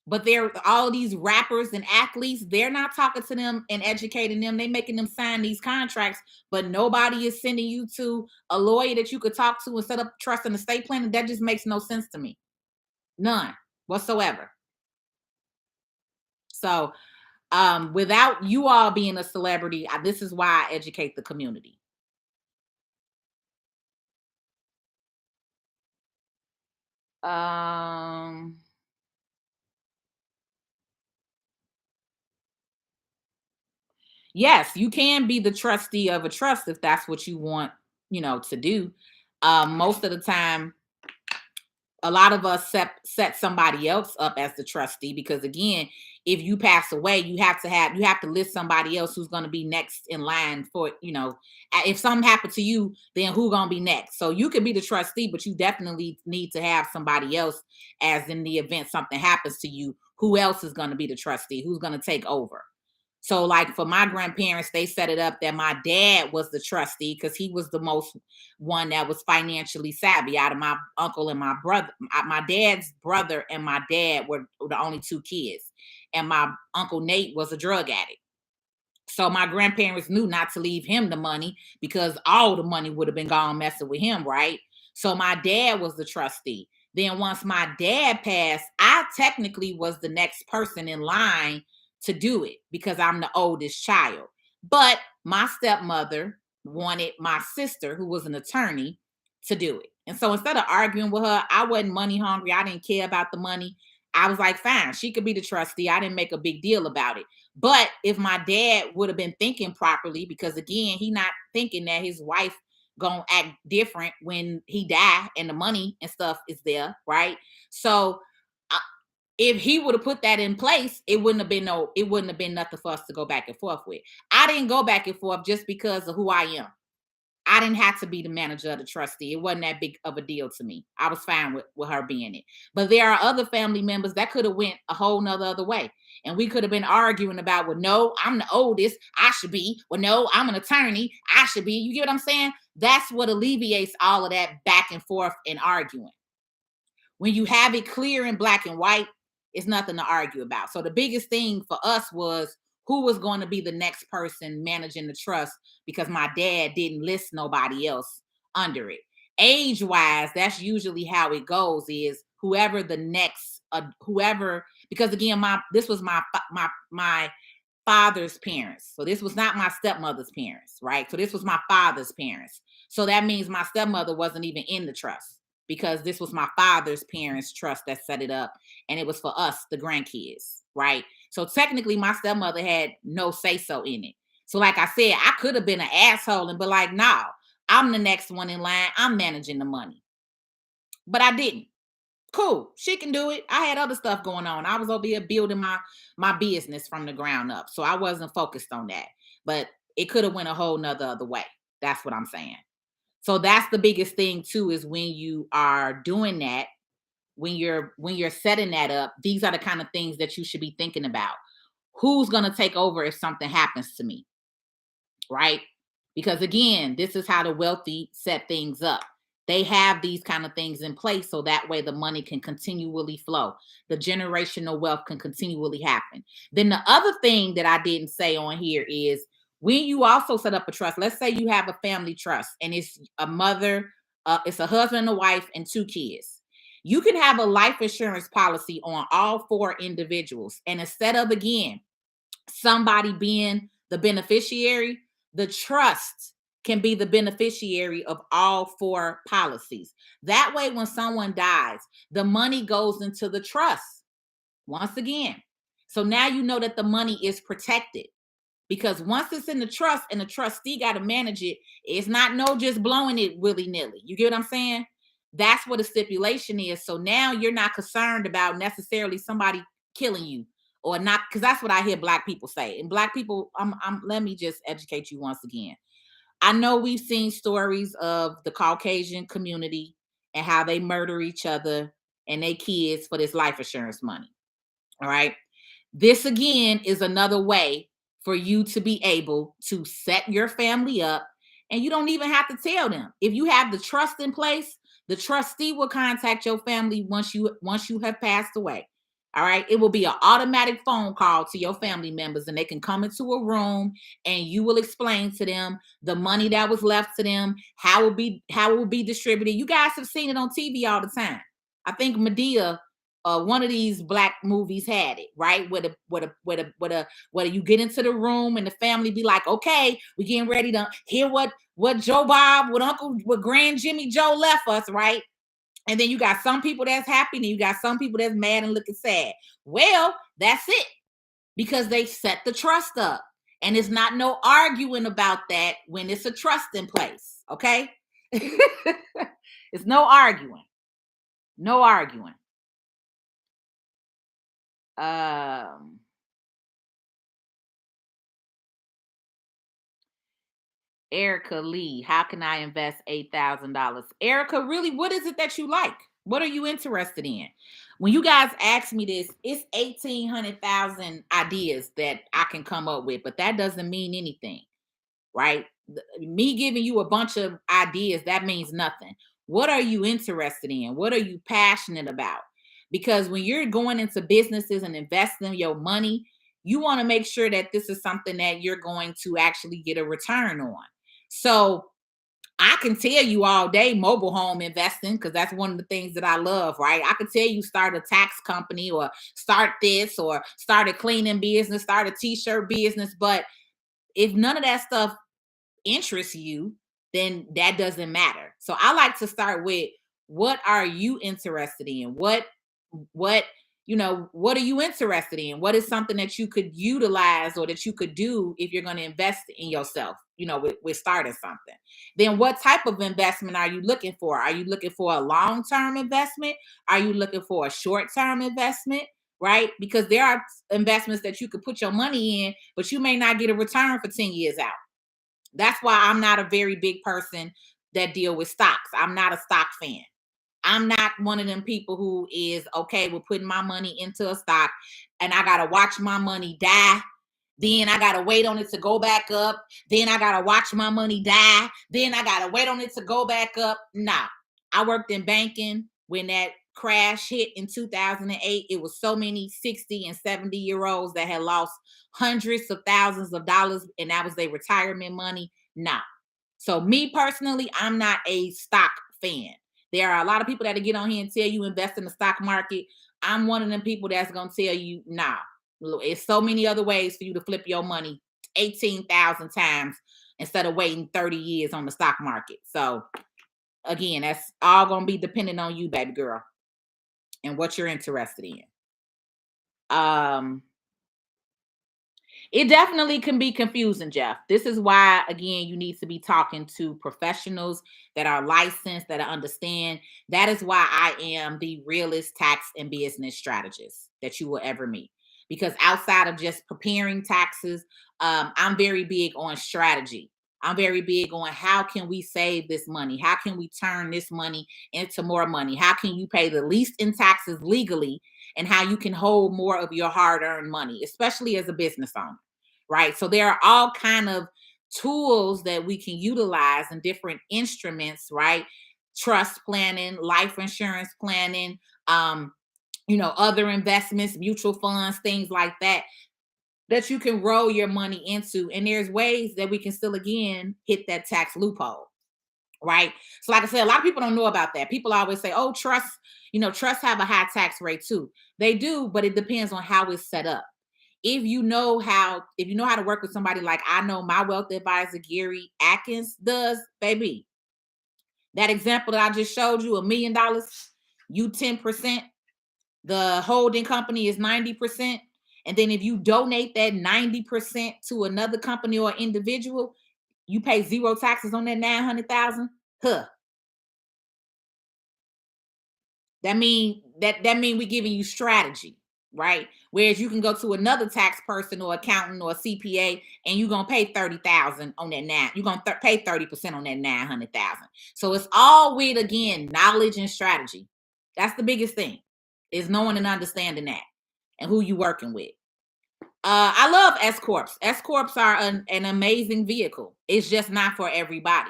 But they're all these rappers and athletes, they're not talking to them and educating them. They're making them sign these contracts, but nobody is sending you to a lawyer that you could talk to and set up trust and estate planning. That just makes no sense to me. None whatsoever. So without you all being a celebrity, this is why I educate the community. Um yes, you can be the trustee of a trust if that's what you want, to do. Most of the time, a lot of us set somebody else up as the trustee, because again, if you pass away, you have to list somebody else who's going to be next in line for, if something happened to you, then who going to be next? So you could be the trustee, but you definitely need to have somebody else, as in the event something happens to you, who else is going to be the trustee, who's going to take over. So, like, for my grandparents, they set it up that my dad was the trustee because he was the most one that was financially savvy out of my uncle and my brother. My dad's brother and my dad were the only two kids, and my uncle Nate was a drug addict. So my grandparents knew not to leave him the money because all the money would have been gone messing with him, right? So my dad was the trustee. Then once my dad passed, I technically was the next person in line to do it because I'm the oldest child. But my stepmother wanted my sister, who was an attorney, to do it. And so instead of arguing with her, I wasn't money hungry. I didn't care about the money. I was like, fine, she could be the trustee. I didn't make a big deal about it. But if my dad would have been thinking properly, because again, he not thinking that his wife gonna act different when he die and the money and stuff is there, right? So if he would have put that in place, it wouldn't have been nothing for us to go back and forth with. I didn't go back and forth just because of who I am. I didn't have to be the manager of the trustee. It wasn't that big of a deal to me. I was fine with her being it. But there are other family members that could have went a whole nother other way. And we could have been arguing about, well, no, I'm the oldest. I should be. Well, no, I'm an attorney. I should be. You get what I'm saying? That's what alleviates all of that back and forth and arguing. When you have it clear in black and white, it's nothing to argue about. So the biggest thing for us was who was going to be the next person managing the trust, because my dad didn't list nobody else under it. Age wise, that's usually how it goes, is whoever the next whoever, because again, this was my father's parents. So this was not my stepmother's parents, right? So this was my father's parents. So that means my stepmother wasn't even in the trust, because this was my father's parents' trust that set it up. And it was for us, the grandkids, right? So technically, my stepmother had no say so in it. So, like I said, I could have been an asshole and be like, no, I'm the next one in line. I'm managing the money. But I didn't. Cool. She can do it. I had other stuff going on. I was over here building my business from the ground up. So I wasn't focused on that. But it could have went a whole nother other way. That's what I'm saying. So that's the biggest thing too, is when you are doing that, when you're setting that up, these are the kind of things that you should be thinking about. Who's going to take over if something happens to me, right? Because again, this is how the wealthy set things up. They have these kind of things in place so that way the money can continually flow. The generational wealth can continually happen. Then the other thing that I didn't say on here is, when you also set up a trust, let's say you have a family trust and it's a mother, it's a husband and a wife and two kids. You can have a life insurance policy on all four individuals. And instead of, again, somebody being the beneficiary, the trust can be the beneficiary of all four policies. That way, when someone dies, the money goes into the trust once again. So now you know that the money is protected, because once it's in the trust and the trustee got to manage it, it's not no just blowing it willy-nilly. You get what I'm saying? That's what a stipulation is. So now you're not concerned about necessarily somebody killing you or not, because that's what I hear black people say. And black people, let me just educate you once again. I know we've seen stories of the Caucasian community and how they murder each other and their kids for this life insurance money. All right. This again is another way for you to be able to set your family up, and you don't even have to tell them. If you have the trust in place, the trustee will contact your family once you have passed away. All right, it will be an automatic phone call to your family members, and they can come into a room and you will explain to them the money that was left to them, how it will be distributed. You guys have seen it on TV all the time. I think Medea, one of these black movies had it, right? Where you get into the room and the family be like, okay, we getting ready to hear what Joe Bob, what Grand Jimmy Joe left us, right? And then you got some people that's happy, and you got some people that's mad and looking sad. Well, that's it, because they set the trust up. And it's not no arguing about that when it's a trust in place. Okay. It's no arguing. No arguing. Um Erica Lee, how can I invest $8,000? Erica, really, what is it that you like? What are you interested in? When you guys ask me this, it's 1,800,000 ideas that I can come up with, but that doesn't mean anything, right? Me giving you a bunch of ideas, that means nothing. What are you interested in? What are you passionate about? Because when you're going into businesses and investing your money, you want to make sure that this is something that you're going to actually get a return on. So I can tell you all day mobile home investing, because that's one of the things that I love, right? I can tell you start a tax company or start this or start a cleaning business, start a t-shirt business. But if none of that stuff interests you, then that doesn't matter. So I like to start with, what are you interested in? What what are you interested in? What is something that you could utilize or that you could do if you're going to invest in yourself, with starting something? Then what type of investment are you looking for? Are you looking for a long-term investment? Are you looking for a short-term investment? Right? Because there are investments that you could put your money in, but you may not get a return for 10 years out. That's why I'm not a very big person that deal with stocks. I'm not a stock fan. I'm not one of them people who is okay with putting my money into a stock and I got to watch my money die. Then I got to wait on it to go back up. Then I got to watch my money die. Then I got to wait on it to go back up. Nah, I worked in banking when that crash hit in 2008. It was so many 60 and 70-year-olds that had lost hundreds of thousands of dollars, and that was their retirement money. Nah. So me personally, I'm not a stock fan. There are a lot of people that get on here and tell you invest in the stock market. I'm one of them people that's going to tell you, nah, it's so many other ways for you to flip your money 18,000 times instead of waiting 30 years on the stock market. So again, that's all going to be dependent on you, baby girl, and what you're interested in. It definitely can be confusing, Jeff. This is why, again, you need to be talking to professionals that are licensed, that understand. That is why I am the realest tax and business strategist that you will ever meet. Because outside of just preparing taxes, I'm very big on strategy. I'm very big on how can we save this money? How can we turn this money into more money? How can you pay the least in taxes legally, and how you can hold more of your hard-earned money, especially as a business owner, right? So there are all kind of tools that we can utilize and different instruments, right? Trust planning, life insurance planning, other investments, mutual funds, things like that you can roll your money into. And there's ways that we can still, again, hit that tax loophole. Right. So like I said, a lot of people don't know about that. People always say, oh, trusts have a high tax rate too. They do, but it depends on how it's set up. If you know how to work with somebody like I know my wealth advisor, Gary Atkins, does, baby. That example that I just showed you, $1 million, you 10%, the holding company is 90%. And then if you donate that 90% to another company or individual, you pay zero taxes on that 900,000. Huh. That mean we giving you strategy, right? Whereas you can go to another tax person or accountant or CPA and you're gonna pay 30,000 on that nine. You're gonna pay 30% on that 900,000. So it's all with, again, knowledge and strategy. That's the biggest thing, is knowing and understanding that and who you working with. I love S corps. S corps are an amazing vehicle. It's just not for everybody.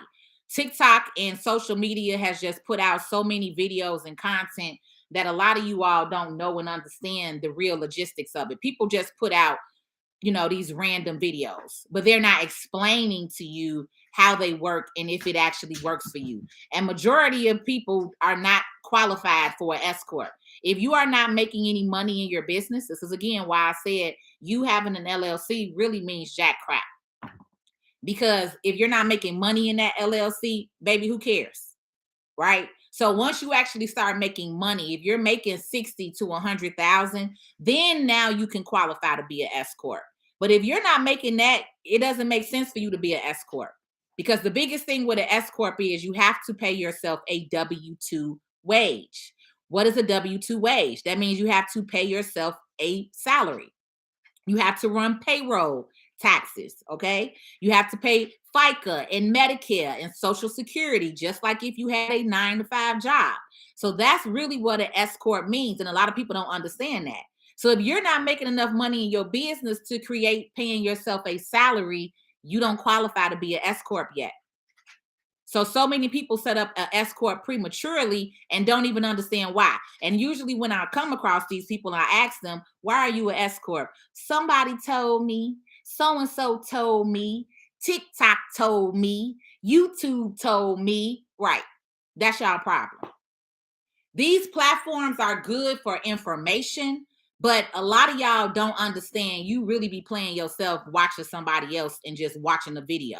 TikTok and social media has just put out so many videos and content that a lot of you all don't know and understand the real logistics of it. People just put out, these random videos, but they're not explaining to you how they work and if it actually works for you. And majority of people are not qualified for an S corp. If you are not making any money in your business, this is again why I said you having an LLC really means jack crap. Because if you're not making money in that LLC, baby, who cares? Right? So once you actually start making money, if you're making 60 to 100,000, then now you can qualify to be an S corp. But if you're not making that, it doesn't make sense for you to be an S corp. Because the biggest thing with an S corp is you have to pay yourself a W-2 wage. What is a W-2 wage? That means you have to pay yourself a salary. You have to run payroll taxes, okay? You have to pay FICA and Medicare and Social Security, just like if you had a 9-to-5 job. So that's really what an S corp means, and a lot of people don't understand that. So if you're not making enough money in your business to create paying yourself a salary, you don't qualify to be an S corp yet. So many people set up an S corp prematurely and don't even understand why. And usually when I come across these people, I ask them, why are you an S corp? Somebody told me, so-and-so told me, TikTok told me, YouTube told me. Right. That's y'all problem. These platforms are good for information, but a lot of y'all don't understand. You really be playing yourself watching somebody else and just watching the video.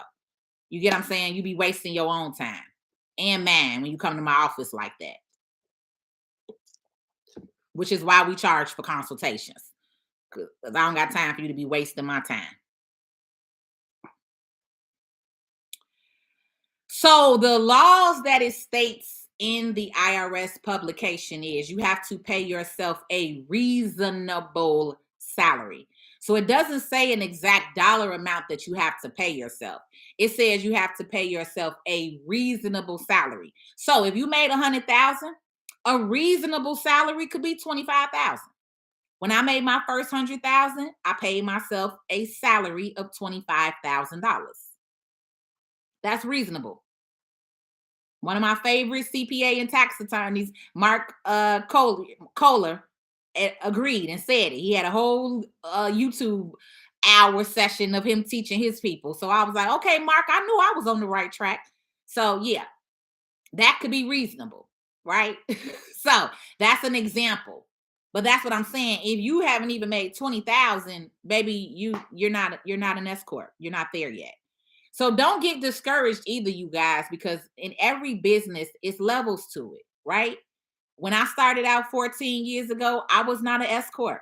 You get what I'm saying? You be wasting your own time and mine when you come to my office like that. which is why we charge for consultations. Because I don't got time for you to be wasting my time. So the laws that it states in the IRS publication is you have to pay yourself a reasonable salary. So it doesn't say an exact dollar amount that you have to pay yourself. It says you have to pay yourself a reasonable salary. So if you made 100,000, a reasonable salary could be 25,000. When I made my first 100,000, I paid myself a salary of $25,000. That's reasonable. One of my favorite CPA and tax attorneys, Mark Kohler, agreed and said it. He had a whole YouTube hour session of him teaching his people. So I was like, okay, Mark, I knew I was on the right track. So yeah, that could be reasonable, right? So that's an example. But that's what I'm saying. If you haven't even made 20,000, baby, you're not an S corp. You're not there yet. So don't get discouraged either, you guys, because in every business, it's levels to it, right? When I started out 14 years ago, I was not an S corp.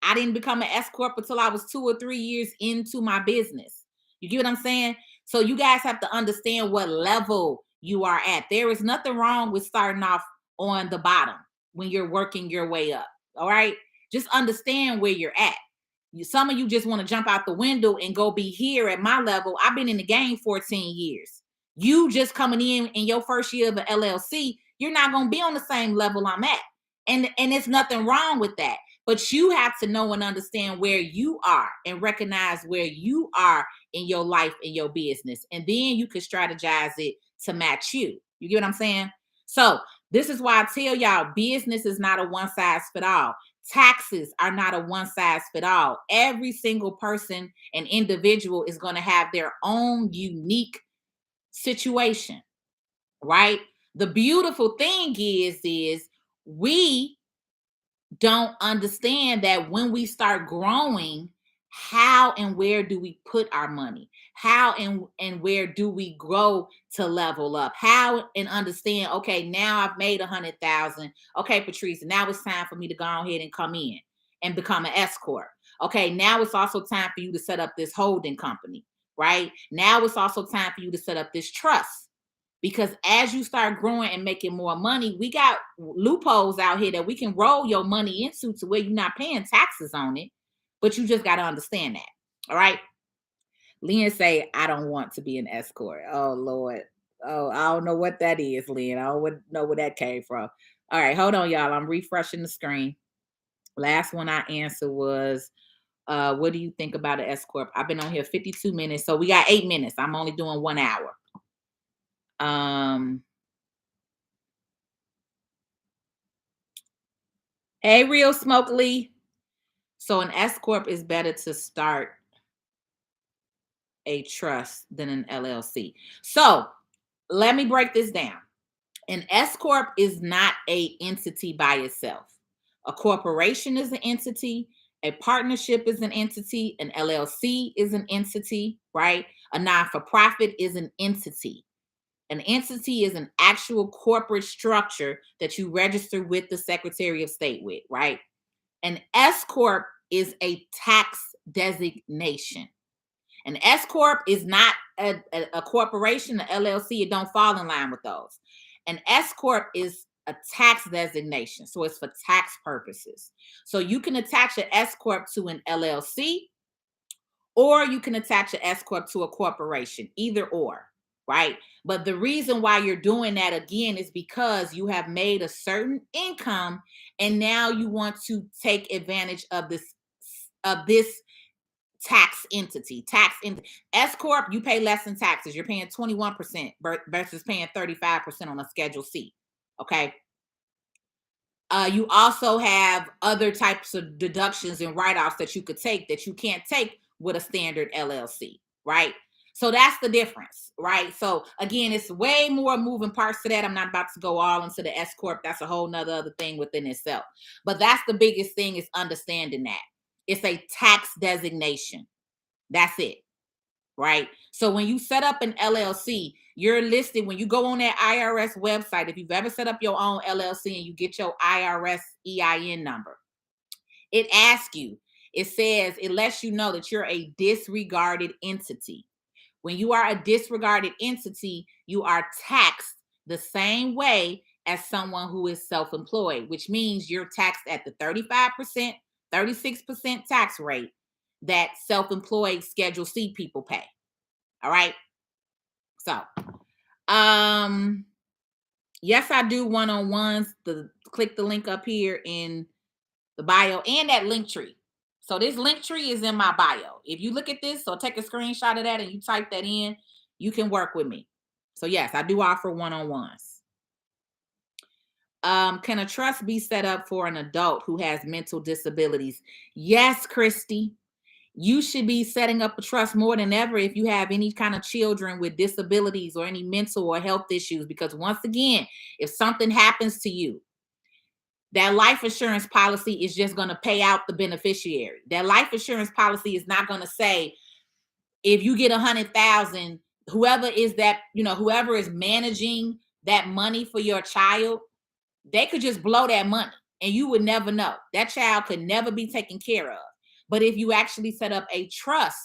I didn't become an S corp until I was 2 or 3 years into my business. You get what I'm saying? So you guys have to understand what level you are at. There is nothing wrong with starting off on the bottom when you're working your way up. All right. Just understand where you're at. Some of you just want to jump out the window and go be here at my level. I've been in the game 14 years. You just coming in your first year of an LLC, you're not going to be on the same level I'm at. And it's nothing wrong with that. But you have to know and understand where you are and recognize where you are in your life, in your business. And then you can strategize it to match you. You get what I'm saying? So this is why I tell y'all business is not a one size fit all. Taxes are not a one size fit all. Every single person and individual is going to have their own unique situation, right? The beautiful thing is we don't understand that when we start growing, how and where do we put our money? How and where do we grow to level up? How and understand, okay, now I've made 100,000. Okay, Patrice, now it's time for me to go ahead and come in and become an S corp. Okay, now it's also time for you to set up this holding company, right? Now it's also time for you to set up this trust. Because as you start growing and making more money, we got loopholes out here that we can roll your money into to where you're not paying taxes on it, but you just got to understand that. All right. Lynn say, I don't want to be an S corp. Oh, Lord. Oh, I don't know what that is, Lynn. I don't know where that came from. All right, hold on, y'all. I'm refreshing the screen. Last one I answered was, what do you think about an S corp? I've been on here 52 minutes, so we got 8 minutes. I'm only doing 1 hour. Hey, Real Smoke Lee. So an S corp is better to start a trust than an LLC. So let me break this down. An S corp is not a entity by itself. A corporation is an entity. A partnership is an entity. An LLC is an entity, right? A non-for-profit is an entity. An entity is an actual corporate structure that you register with the Secretary of State with, right? An S corp is a tax designation. An S corp is not a corporation, an LLC. It don't fall in line with those. An S corp is a tax designation, so it's for tax purposes. So you can attach an S corp to an LLC, or you can attach an S corp to a corporation, either or, right? But the reason why you're doing that again is because you have made a certain income and now you want to take advantage of this tax entity. S corp, you pay less in taxes. You're paying 21% versus paying 35% on a Schedule C. Okay. You also have other types of deductions and write-offs that you could take that you can't take with a standard LLC, right? So that's the difference, right? So again, it's way more moving parts to that. I'm not about to go all into the S corp. That's a whole nother other thing within itself. But that's the biggest thing, is understanding that it's a tax designation. That's it, right? So when you set up an LLC, You're listed when you go on that IRS website. If you've ever set up your own LLC and you get your IRS EIN number, it asks you, it says, it lets you know that you're a disregarded entity. When you are a disregarded entity, you are taxed the same way as someone who is self-employed, which means you're taxed at the 35%, 36% tax rate that self-employed Schedule C people pay. All right. So, yes, I do one-on-ones. Click the link up here in the bio and that link tree. So this link tree is in my bio. If you look at this, so take a screenshot of that and you type that in, you can work with me. So yes, I do offer one-on-ones. Can a trust be set up for an adult who has mental disabilities? Yes, Christy. You should be setting up a trust more than ever if you have any kind of children with disabilities or any mental or health issues. Because once again, if something happens to you, that life insurance policy is just going to pay out the beneficiary. That life insurance policy is not going to say, if you get 100,000, whoever is that, whoever is managing that money for your child, they could just blow that money and you would never know. That child could never be taken care of. But if you actually set up a trust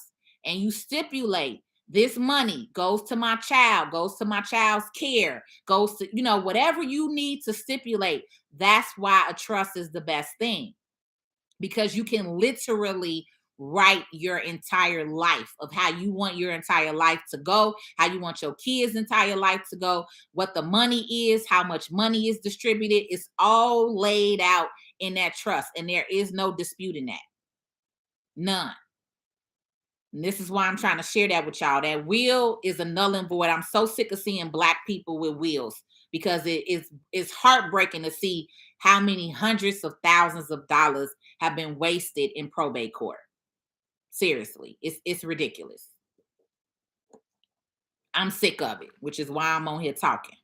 and you stipulate, this money goes to my child, goes to my child's care, goes to, whatever you need to stipulate, that's why a trust is the best thing. Because you can literally write your entire life of how you want your entire life to go, how you want your kids' entire life to go, what the money is, how much money is distributed. It's all laid out in that trust, and there is no dispute in that. None. And this is why I'm trying to share that with y'all. That will is a null and void. I'm so sick of seeing Black people with wills because it's heartbreaking to see how many hundreds of thousands of dollars have been wasted in probate court. Seriously, it's ridiculous. I'm sick of it, which is why I'm on here talking.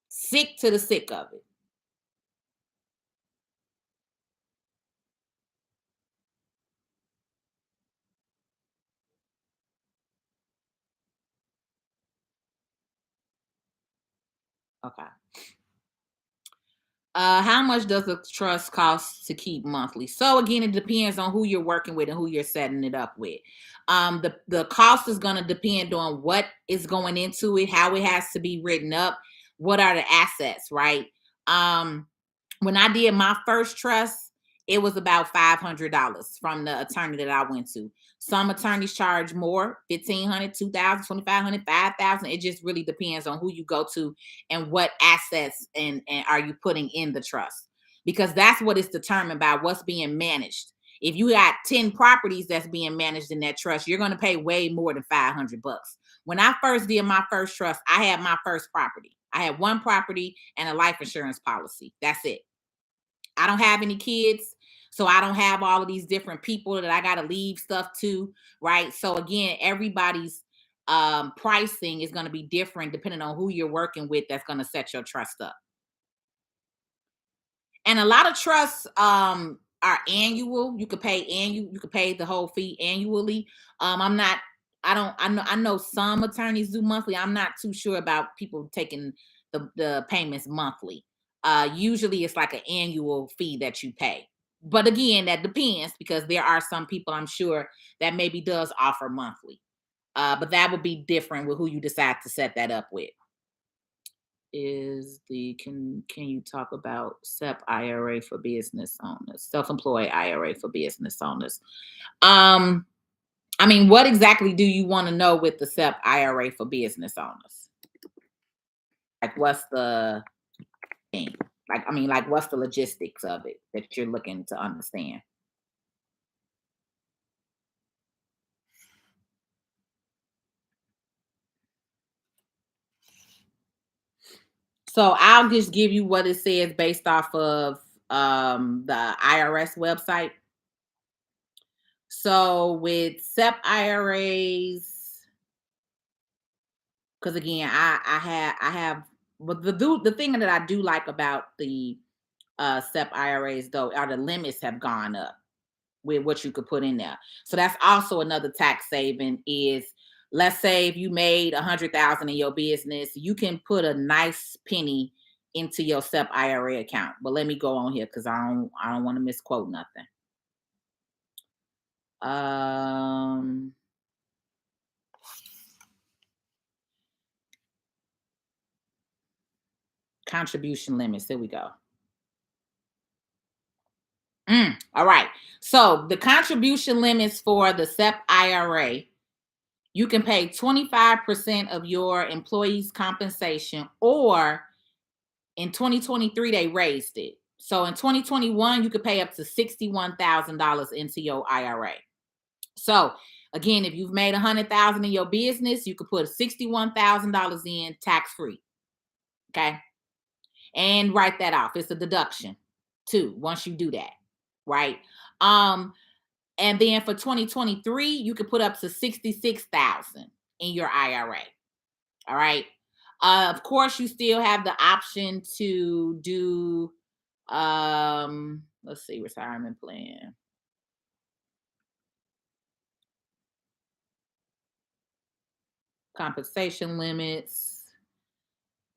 Sick to the sick of it. Okay. How much does a trust cost to keep monthly? So again, it depends on who you're working with and who you're setting it up with. The cost is going to depend on what is going into it, how it has to be written up, what are the assets, right? When I did my first trust, it was about $500 from the attorney that I went to. Some attorneys charge more, 1,500, 2,000, 2,500, 5,000. It just really depends on who you go to and what assets and are you putting in the trust, because that's what is determined by what's being managed. If you got 10 properties that's being managed in that trust, you're going to pay way more than $500. When I first did my first trust, I had my first property. I had one property and a life insurance policy. That's it. I don't have any kids, so I don't have all of these different people that I got to leave stuff to, right? So again, everybody's pricing is going to be different depending on who you're working with. That's going to set your trust up. And a lot of trusts are annual. You could pay annual. You could pay the whole fee annually. I'm not. I don't. I know some attorneys do monthly. I'm not too sure about people taking the payments monthly. Usually, it's like an annual fee that you pay. But again, that depends because there are some people I'm sure that maybe does offer monthly. But that would be different with who you decide to set that up with. Can you talk about SEP IRA for business owners, self-employed IRA for business owners? Um, I mean, what exactly do you want to know with the SEP IRA for business owners? Like, what's the thing? Like, what's the logistics of it that you're looking to understand? So I'll just give you what it says based off of the IRS website. So with SEP IRAs, because again, I have but the thing that I do like about the SEP IRAs though are the limits have gone up with what you could put in there. So that's also another tax saving is let's say if you made 100,000 in your business, you can put a nice penny into your SEP IRA account. But let me go on here because I don't want to misquote nothing. Um Contribution limits. There we go. All right. So the contribution limits for the SEP IRA, you can pay 25% of your employee's compensation, or in 2023, they raised it. So in 2021, you could pay up to $61,000 into your IRA. So again, if you've made 100,000 in your business, you could put $61,000 in tax free. Okay. And write that off. It's a deduction too, once you do that. Right. Um, and then for 2023, you could put up to 66,000 in your IRA. All right. Of course, you still have the option to do let's see, retirement plan. Compensation limits,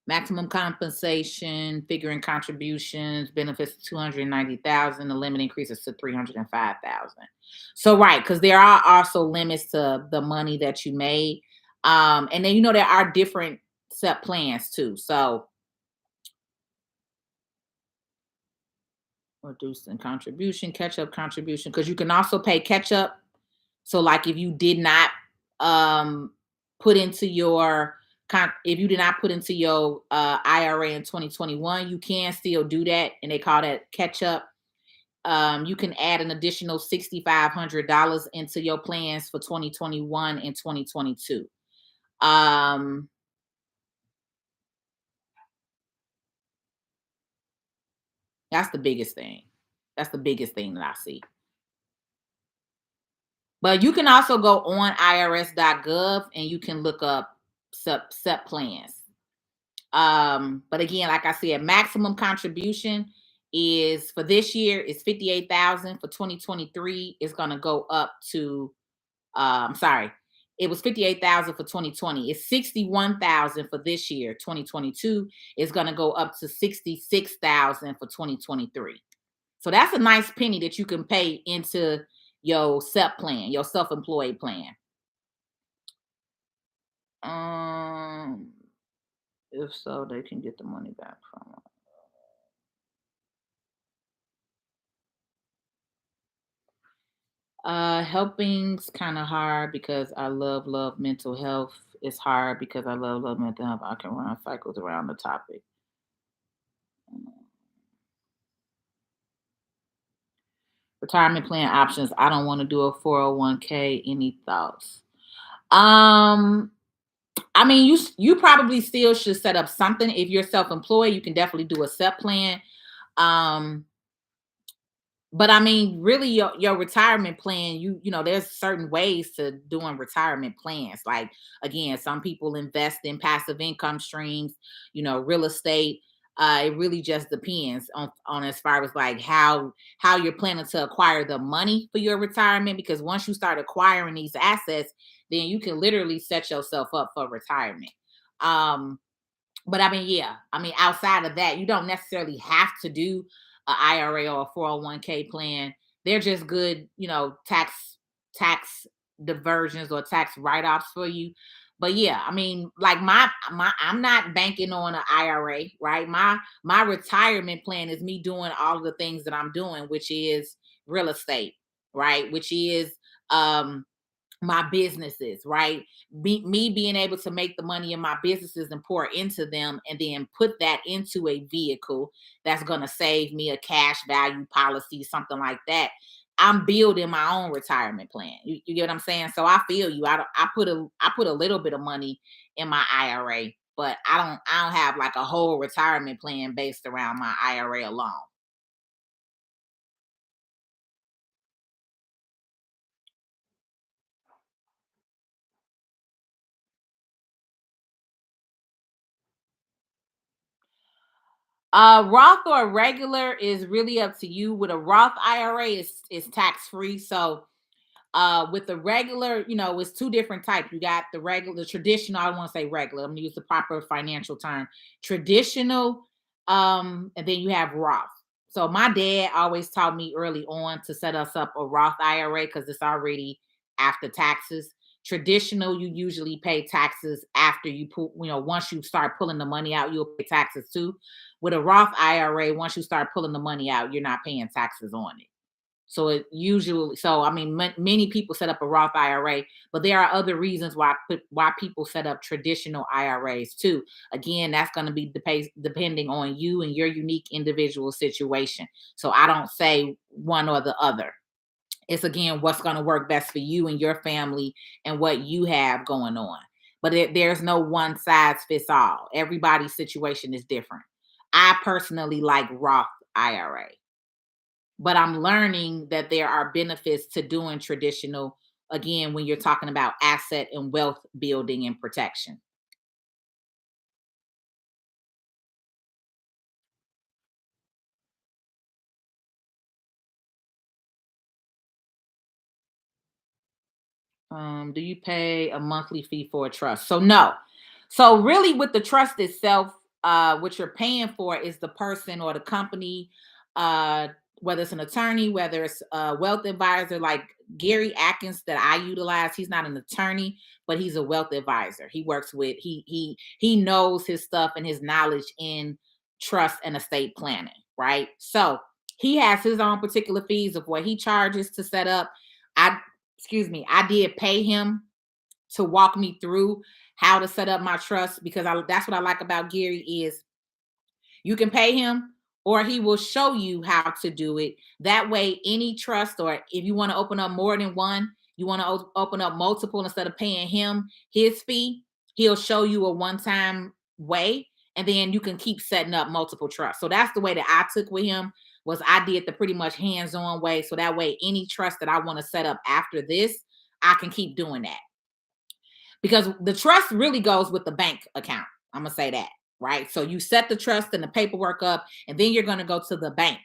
maximum compensation, figuring contributions, benefits 290,000, the limit increases to 305,000. So right, because there are also limits to the money that you made. And then there are different set plans too. So reducing contribution, catch up contribution, because you can also pay catch up. So, like, if you did not um, put into your if you did not put into your IRA in 2021, you can still do that, and they call that catch up. You can add an additional $6,500 into your plans for 2021 and 2022. Um, that's the biggest thing. That's the biggest thing that I see. But you can also go on irs.gov and you can look up SEP plans. But again, like I said, maximum contribution is for this year is 58,000. For 2023, it's gonna go up to sorry, it was 58,000 for 2020. It's 61,000 for this year, 2022. It's gonna go up to 66,000 for 2023. So that's a nice penny that you can pay into your SEP plan, your self-employed plan. Um, if so, they can get the money back from it. Helping's kind of hard because I love mental health. It's hard because I love mental health. I can run cycles around the topic. Retirement plan options. I don't want to do a 401k. Any thoughts? Um, I mean, you probably still should set up something. If you're self-employed, you can definitely do a SEP plan. Um, but I mean, really, your retirement plan, there's certain ways to doing retirement plans. Like, again, some people invest in passive income streams, real estate. It really just depends on as far as like how you're planning to acquire the money for your retirement. Because once you start acquiring these assets, then you can literally set yourself up for retirement. Um, but I mean, yeah, I mean, outside of that, you don't necessarily have to do a IRA or a 401k plan. They're just good, tax diversions or tax write-offs for you. But yeah, I mean, like my I'm not banking on an IRA, right? My retirement plan is me doing all of the things that I'm doing, which is real estate, right? Which is um my businesses, right? Me being able to make the money in my businesses and pour into them and then put that into a vehicle that's going to save me a cash value policy, something like that. I'm building my own retirement plan. You get what I'm saying? So I feel you. I put a little bit of money in my IRA, but I don't have like a whole retirement plan based around my IRA alone. Roth or regular is really up to you. With a Roth IRA, is tax free. So With the regular, it's two different types. You got the regular, the traditional. I don't want to say regular. I'm gonna use the proper financial term. Traditional, and then you have Roth. So my dad always taught me early on to set us up a Roth IRA because it's already after taxes. Traditional, you usually pay taxes after you pull, once you start pulling the money out, you'll pay taxes too. With a Roth IRA, once you start pulling the money out, you're not paying taxes on it. So it usually, so I mean, many people set up a Roth IRA, but there are other reasons why people set up traditional IRAs too. Again, that's going to be depending on you and your unique individual situation. So I don't say one or the other. It's again what's going to work best for you and your family and what you have going on. But there's no one size fits all. Everybody's situation is different. I personally like Roth IRA, but I'm learning that there are benefits to doing traditional, again, when you're talking about asset and wealth building and protection. Do you pay a monthly fee for a trust? So no. So really with the trust itself, what you're paying for is the person or the company, uh, whether it's an attorney, whether it's a wealth advisor, like Gary Atkins that I utilize. He's not an attorney, but he's a wealth advisor. He works with he knows his stuff and his knowledge in trust and estate planning, right? So he has his own particular fees of what he charges to set up. I I did pay him to walk me through how to set up my trust because that's what I like about Gary is you can pay him or he will show you how to do it. That way, any trust or if you want to open up more than one, you want to open up multiple instead of paying him his fee, he'll show you a one-time way and then you can keep setting up multiple trusts. So that's the way that I took with him was I did the pretty much hands-on way. So that way, any trust that I want to set up after this, I can keep doing that because the trust really goes with the bank account. I'm gonna say that, right? So you set the trust and the paperwork up, and then you're gonna go to the bank,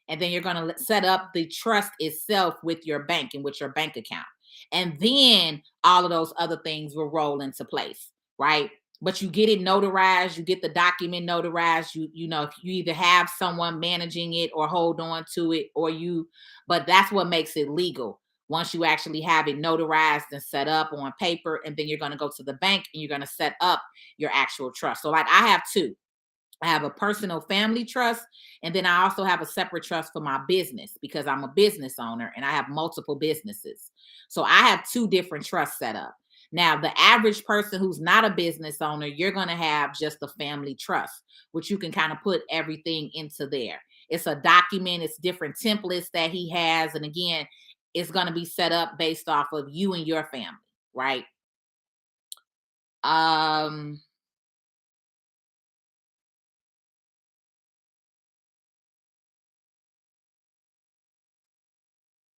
and then you're gonna set up the trust itself with your bank and with your bank account, and then all of those other things will roll into place, right? But you get it notarized, you get the document notarized. If you either have someone managing it or hold on to it, or you, but that's what makes it legal once you actually have it notarized and set up on paper, and then you're going to go to the bank and you're going to set up your actual trust. So like I have two. I have a personal family trust, and then I also have a separate trust for my business because I'm a business owner and I have multiple businesses. So I have two different trusts set up. Now, the average person who's not a business owner, you're going to have just a family trust, which you can kind of put everything into there. It's a document, it's different templates that he has. And again, it's going to be set up based off of you and your family, right? Um,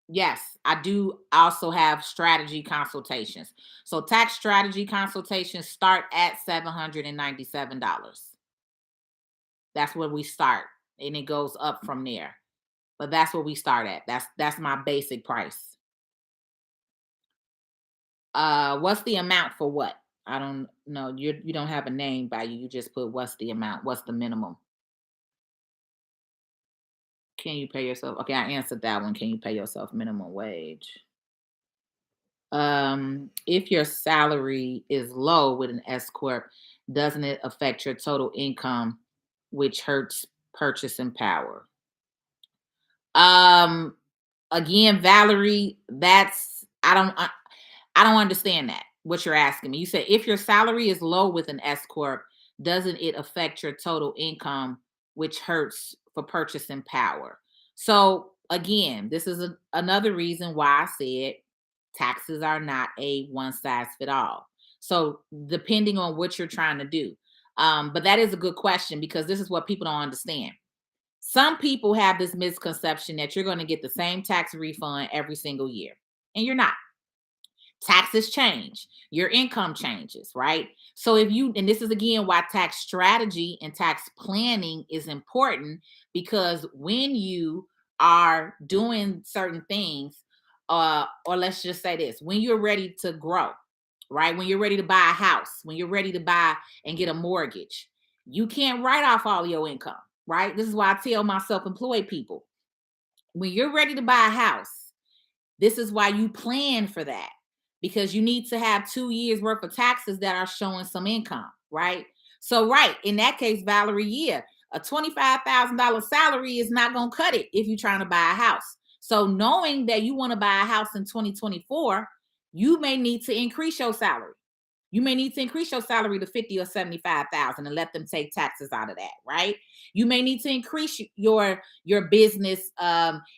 Yes, I do also have strategy consultations. So tax strategy consultations start at $797. That's where we start. And it goes up from there. But that's where we start at. That's my basic price. What's the amount for what? I don't know. You don't have a name by you. You just put what's the amount? What's the minimum? Can you pay yourself? Okay, I answered that one. Can you pay yourself minimum wage? If your salary is low with an S corp, doesn't it affect your total income, which hurts purchasing power? Um, Again, Valerie, I don't understand that. What you're asking me. You said if your salary is low with an S corp, doesn't it affect your total income, which hurts for purchasing power? So again, this is another reason why I said taxes are not a one size fit all. So depending on what you're trying to do. But that is a good question because this is what people don't understand. Some people have this misconception that you're going to get the same tax refund every single year, and you're not. Taxes change, your income changes, right? So if you, and this is again why tax strategy and tax planning is important because when you are doing certain things, or let's just say this, when you're ready to grow, right? When you're ready to buy a house, when you're ready to buy and get a mortgage, you can't write off all your income, right? This is why I tell my self-employed people, when you're ready to buy a house, this is why you plan for that, because you need to have 2 years worth of taxes that are showing some income, right? So, right, in that case, Valerie, yeah, a $25,000 salary is not going to cut it if you're trying to buy a house. So, knowing that you want to buy a house in 2024, you may need to increase your salary. You may need to increase your salary to 50 or 75,000 and let them take taxes out of that, right? You may need to increase your business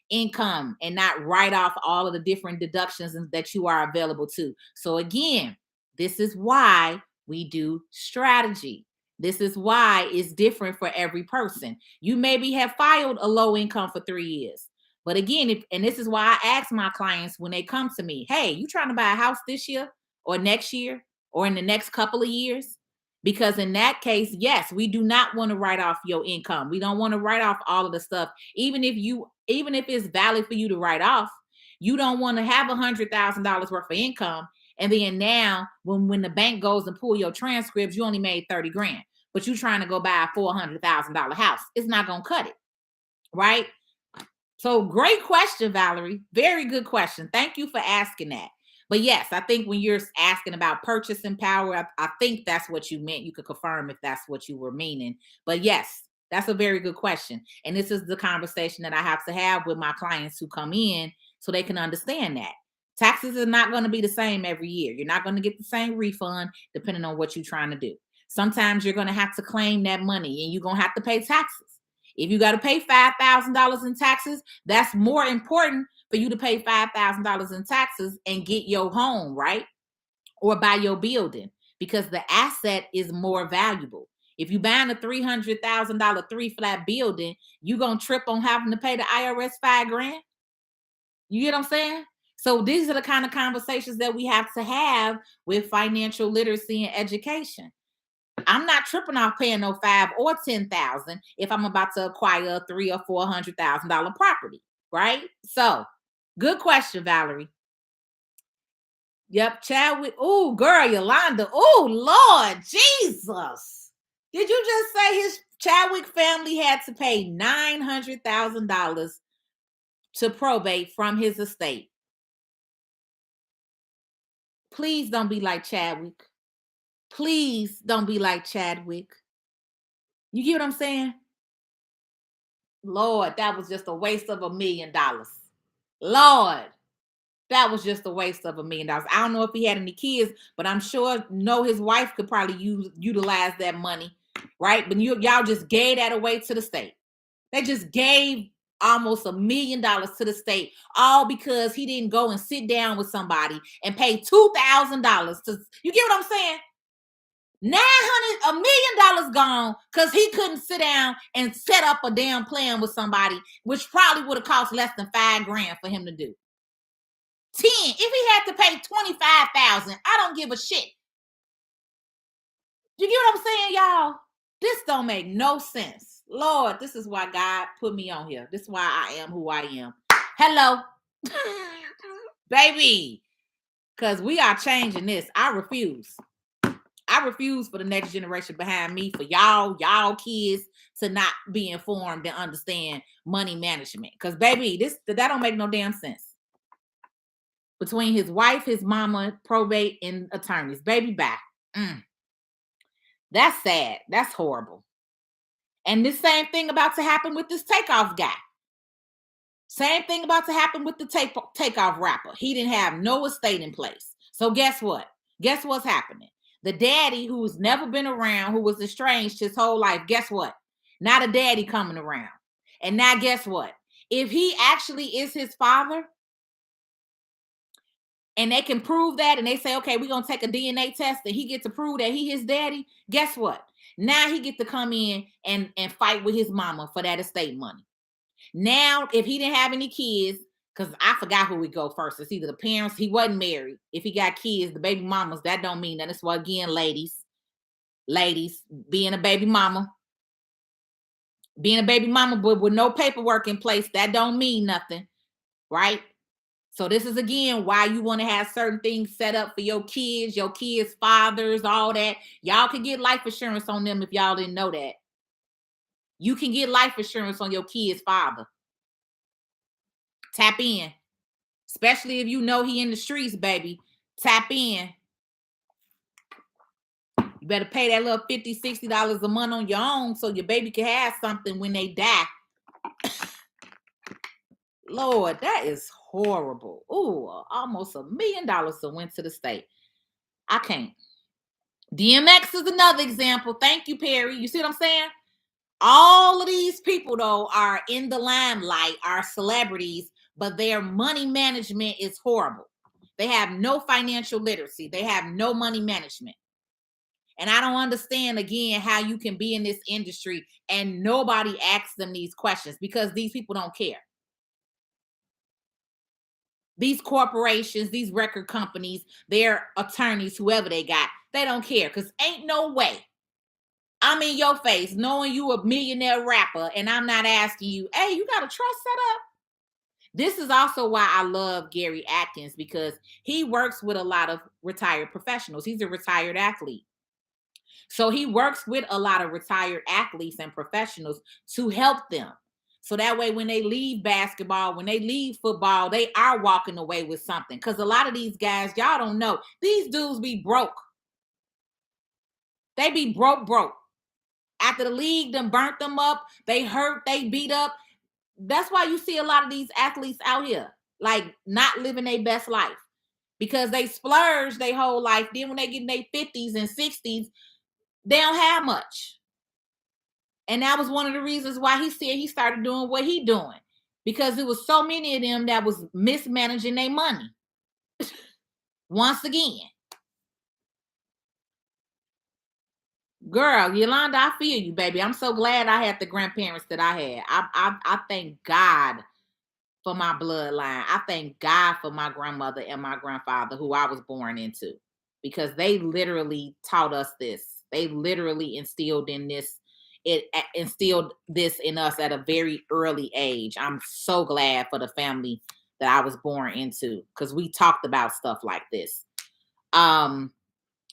income and not write off all of the different deductions that you are available to. So again, this is why we do strategy. This is why it's different for every person. You maybe have filed a low income for 3 years. But again, and this is why I ask my clients when they come to me, hey, you trying to buy a house this year or next year or in the next couple of years? Because in that case, yes, we do not want to write off your income. We don't want to write off all of the stuff. Even if it's valid for you to write off, you don't want to have $100,000 worth of income. And then now when the bank goes and pull your transcripts, you only made 30 grand, but you're trying to go buy a $400,000 house. It's not going to cut it. Right? So great question, Valerie. Very good question. Thank you for asking that. But yes, I think when you're asking about purchasing power, I think that's what you meant. You could confirm if that's what you were meaning. But yes, that's a very good question. And this is the conversation that I have to have with my clients who come in so they can understand that. Taxes are not going to be the same every year. You're not going to get the same refund depending on what you're trying to do. Sometimes you're going to have to claim that money and you're going to have to pay taxes. If you got to pay $5,000 in taxes, that's more important for you to pay $5,000 in taxes and get your home, right? Or buy your building, because the asset is more valuable. If you buying a $300,000 3-flat building, you going to trip on having to pay the IRS $5,000. You get what I'm saying? So these are the kind of conversations that we have to have with financial literacy and education. I'm not tripping off paying no 5 or 10,000 if I'm about to acquire a $300,000 or $400,000 property, right? So, good question, Valerie. Yep, Chadwick. Oh, girl, Yolanda. Oh, Lord Jesus! Did you just say his Chadwick family had to pay $900,000 to probate from his estate? Please don't be like Chadwick. Please don't be like Chadwick. You get what I'm saying? Lord, that was just a waste of $1 million. Lord, that was just a waste of $1 million. I don't know if he had any kids, but I'm sure his wife could probably utilize that money, right? But y'all just gave that away to the state. They just gave almost $1 million to the state, all because he didn't go and sit down with somebody and pay $2,000 to. You get what I'm saying? $1 million gone because he couldn't sit down and set up a damn plan with somebody, which probably would have cost less than $5,000 for him to do. 10. If he had to pay 25,000, I don't give a shit. You get what I'm saying, y'all? This don't make no sense. Lord, this is why God put me on here. This is why I am who I am. Hello, baby, because we are changing this. I refuse. I refuse for the next generation behind me, for y'all kids to not be informed and understand money management. Because baby, that don't make no damn sense. Between his wife, his mama, probate, and attorneys, baby, bye. That's sad. That's horrible. And this same thing about to happen with this Takeoff guy. Same thing about to happen with the Takeoff rapper. He didn't have no estate in place. So guess what? Guess what's happening? The daddy, who's never been around, who was estranged his whole life, guess what? Now the daddy coming around. And now guess what? If he actually is his father, and they can prove that, and they say, okay, we're going to take a DNA test, and he gets to prove that he his daddy, guess what? Now he get to come in and fight with his mama for that estate money. Now, if he didn't have any kids, because I forgot who would go first. It's either the parents. He wasn't married. If he got kids, the baby mamas, that don't mean that. That's why, again, ladies, being a baby mama but with no paperwork in place, that don't mean nothing, right? So this is again why you want to have certain things set up for your kids' fathers, all that. Y'all can get life insurance on them if y'all didn't know that. You can get life insurance on your kid's father. Tap in. Especially if you know he in the streets, baby. Tap in. You better pay that little $50, $60 a month on your own so your baby can have something when they die. Lord, that is horrible. Ooh, almost $1 million went to the state. I can't. DMX is another example. Thank you, Perry. You see what I'm saying? All of these people, though, are in the limelight, are celebrities, but their money management is horrible. They have no financial literacy. They have no money management. And I don't understand, again, how you can be in this industry and nobody asks them these questions because these people don't care. These corporations, these record companies, their attorneys, whoever they got, they don't care because ain't no way I'm in your face knowing you a millionaire rapper and I'm not asking you, hey, you got a trust set up? This is also why I love Gary Atkins because he works with a lot of retired professionals. He's a retired athlete. So he works with a lot of retired athletes and professionals to help them. So that way, when they leave basketball, when they leave football, they are walking away with something. Because a lot of these guys, y'all don't know, these dudes be broke. They be broke. After the league done burnt them up, they hurt, they beat up. That's why you see a lot of these athletes out here, like not living their best life because they splurge their whole life. Then when they get in their 50s and 60s, they don't have much. And that was one of the reasons why he said he started doing what he doing because it was so many of them that was mismanaging their money. Once again, girl, Yolanda, I feel you, baby. I'm so glad I had the grandparents that I had. I thank God for my bloodline. I thank God for my grandmother and my grandfather who I was born into because they literally taught us this. They literally instilled this in us at a very early age. I'm so glad for the family that I was born into because we talked about stuff like this. And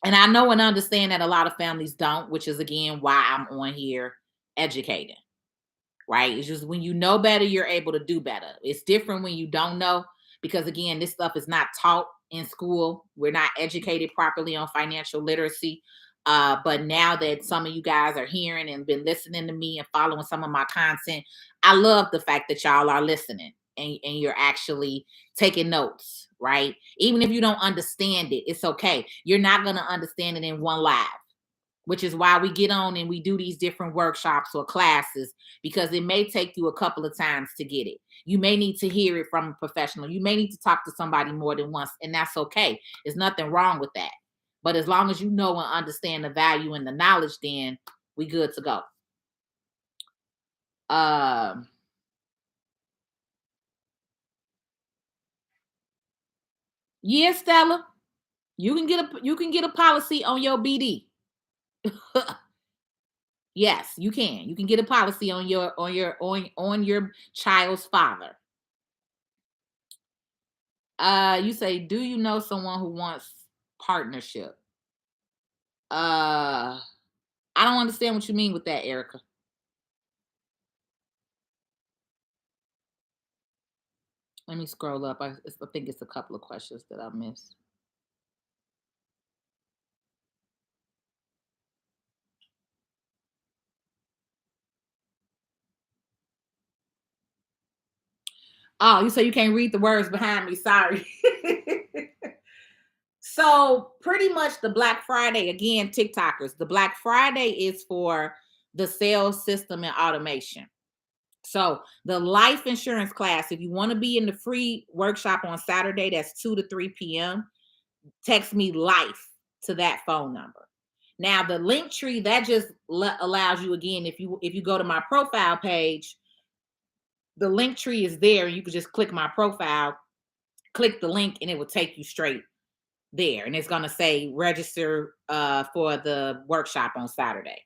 I know and understand that a lot of families don't, which is again why I'm on here educating. Right? It's just when you know better, you're able to do better. It's different when you don't know because again, this stuff is not taught in school. We're not educated properly on financial literacy. But now that some of you guys are hearing and been listening to me and following some of my content, I love the fact that y'all are listening and you're actually taking notes, right? Even if you don't understand it, it's okay. You're not going to understand it in one live, which is why we get on and we do these different workshops or classes because it may take you a couple of times to get it. You may need to hear it from a professional. You may need to talk to somebody more than once, and that's okay. There's nothing wrong with that. But as long as you know and understand the value and the knowledge, then we good to go. Yeah, Stella, you can get a policy on your BD. Yes, you can. You can get a policy on your child's father. You say, do you know someone who wants partnership? I don't understand what you mean with that, Erica. Let me scroll up. I think it's a couple of questions that I missed. Oh, you say you can't read the words behind me. Sorry. So pretty much the Black Friday, again, TikTokers, the Black Friday is for the sales system and automation. So the life insurance class, if you want to be in the free workshop on Saturday, that's 2 to 3 p.m., text me life to that phone number. Now the link tree that just allows you, again, if you go to my profile page, the link tree is there. You can just click my profile, click the link, and it will take you straight there. And it's going to say register for the workshop on Saturday.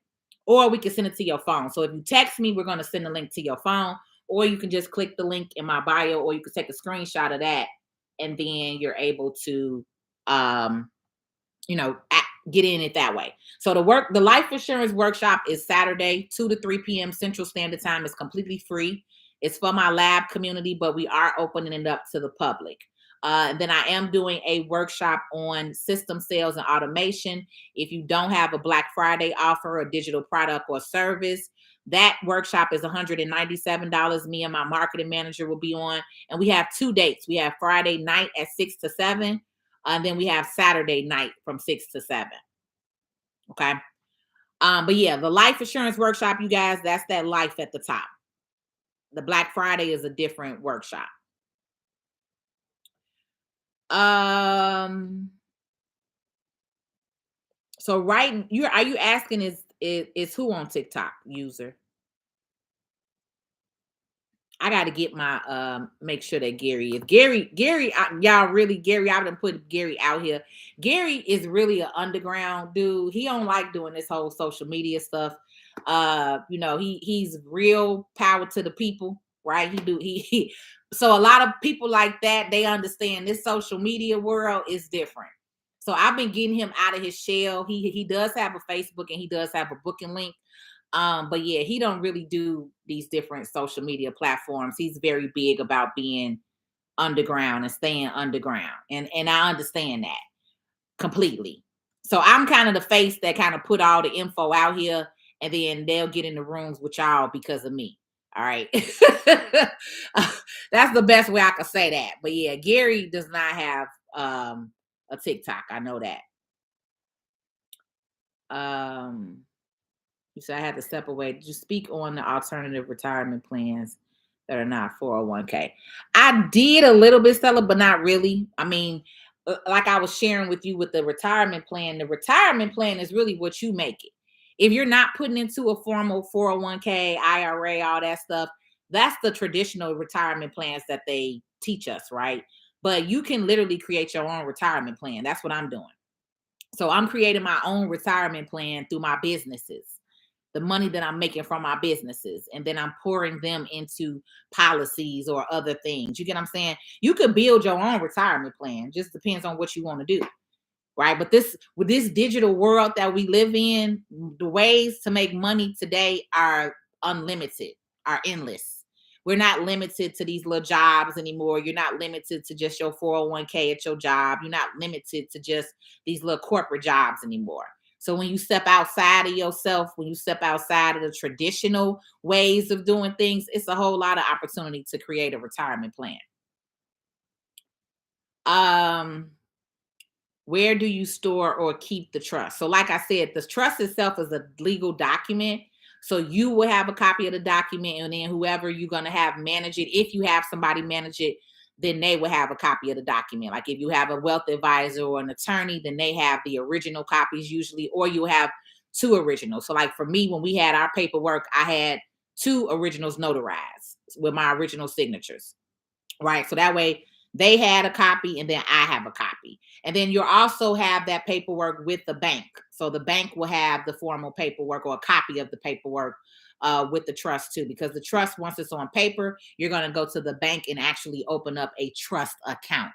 Or we can send it to your phone. So if you text me, we're going to send the link to your phone. Or you can just click the link in my bio, or you can take a screenshot of that and then you're able to um get in it that way. So the life insurance workshop is Saturday, 2 to 3 p.m. Central Standard Time. Is completely free. It's for my lab community, but we are opening it up to the public. And then I am doing a workshop on system sales and automation. If you don't have a Black Friday offer, a digital product or service, that workshop is $197. Me and my marketing manager will be on, and we have 2 dates. We have Friday night at 6 to 7, and then we have Saturday night from 6 to 7. Okay. But yeah, the life insurance workshop, you guys, that's that life at the top. The Black Friday is a different workshop. So are you asking is who on TikTok user? I got to get my make sure that Gary is Gary. Y'all really Gary. I didn't put Gary out here. Gary is really an underground dude. He don't like doing this whole social media stuff. He's real power to the people, right? He so a lot of people like that, they understand this social media world is different. So I've been getting him out of his shell. He does have a Facebook and he does have a booking link. But yeah, he don't really do these different social media platforms. He's very big about being underground and staying underground. And I understand that completely. So I'm kind of the face that kind of put all the info out here, and then they'll get in the rooms with y'all because of me. All right. That's the best way I could say that. But yeah, Gary does not have a TikTok. I know that. You said I had to step away. Did you speak on the alternative retirement plans that are not 401k? I did a little bit, Stella, but not really. I mean, like I was sharing with you with the retirement plan is really what you make it. If you're not putting into a formal 401k, IRA, all that stuff, that's the traditional retirement plans that they teach us, right? But you can literally create your own retirement plan. That's what I'm doing. So I'm creating my own retirement plan through my businesses, the money that I'm making from my businesses, and then I'm pouring them into policies or other things. You get what I'm saying? You could build your own retirement plan. Just depends on what you want to do. Right. But with this digital world that we live in, the ways to make money today are unlimited, are endless. We're not limited to these little jobs anymore. You're not limited to just your 401k at your job. You're not limited to just these little corporate jobs anymore. So when you step outside of yourself, when you step outside of the traditional ways of doing things, it's a whole lot of opportunity to create a retirement plan. Where do you store or keep the trust? So like I said, the trust itself is a legal document. So you will have a copy of the document, and then whoever you're going to have manage it, if you have somebody manage it, then they will have a copy of the document. Like if you have a wealth advisor or an attorney, then they have the original copies usually, or you have two originals. So like for me, when we had our paperwork, I had two originals notarized with my original signatures. Right. So that way they had a copy and then I have a copy. And then you'll also have that paperwork with the bank. So the bank will have the formal paperwork or a copy of the paperwork with the trust too, because the trust, once it's on paper, you're going to go to the bank and actually open up a trust account.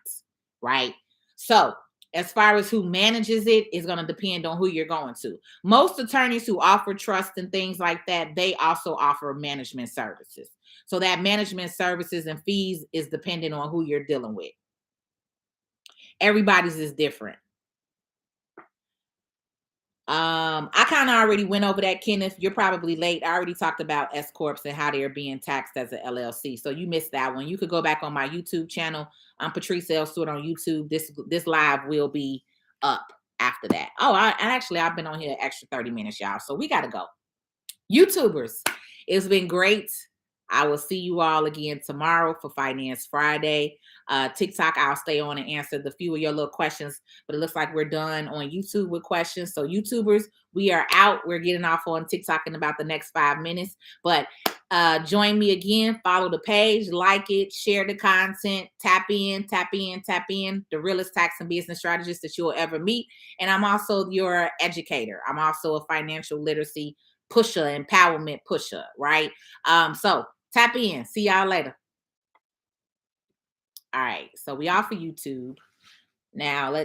Right. So as far as who manages it is going to depend on who you're going to. Most attorneys who offer trust and things like that, they also offer management services. So that management services and fees is dependent on who you're dealing with. Everybody's is different. I kind of already went over that, Kenneth. You're probably late. I already talked about S corps and how they're being taxed as an LLC. So you missed that one. You could go back on my YouTube channel. I'm Patrice L. Stewart on YouTube. This live will be up after that. Oh, I've been on here extra 30 minutes, y'all. So we got to go. YouTubers, it's been great. I will see you all again tomorrow for Finance Friday. TikTok, I'll stay on and answer the few of your little questions, but it looks like we're done on YouTube with questions. So YouTubers, we are out. We're getting off on TikTok in about the next 5 minutes, but join me again. Follow the page, like it, share the content, tap in, the realest tax and business strategist that you'll ever meet. And I'm also your educator. I'm also a financial literacy pusher, empowerment pusher, right? So tap in. See y'all later. All right. So we offer YouTube. Now let's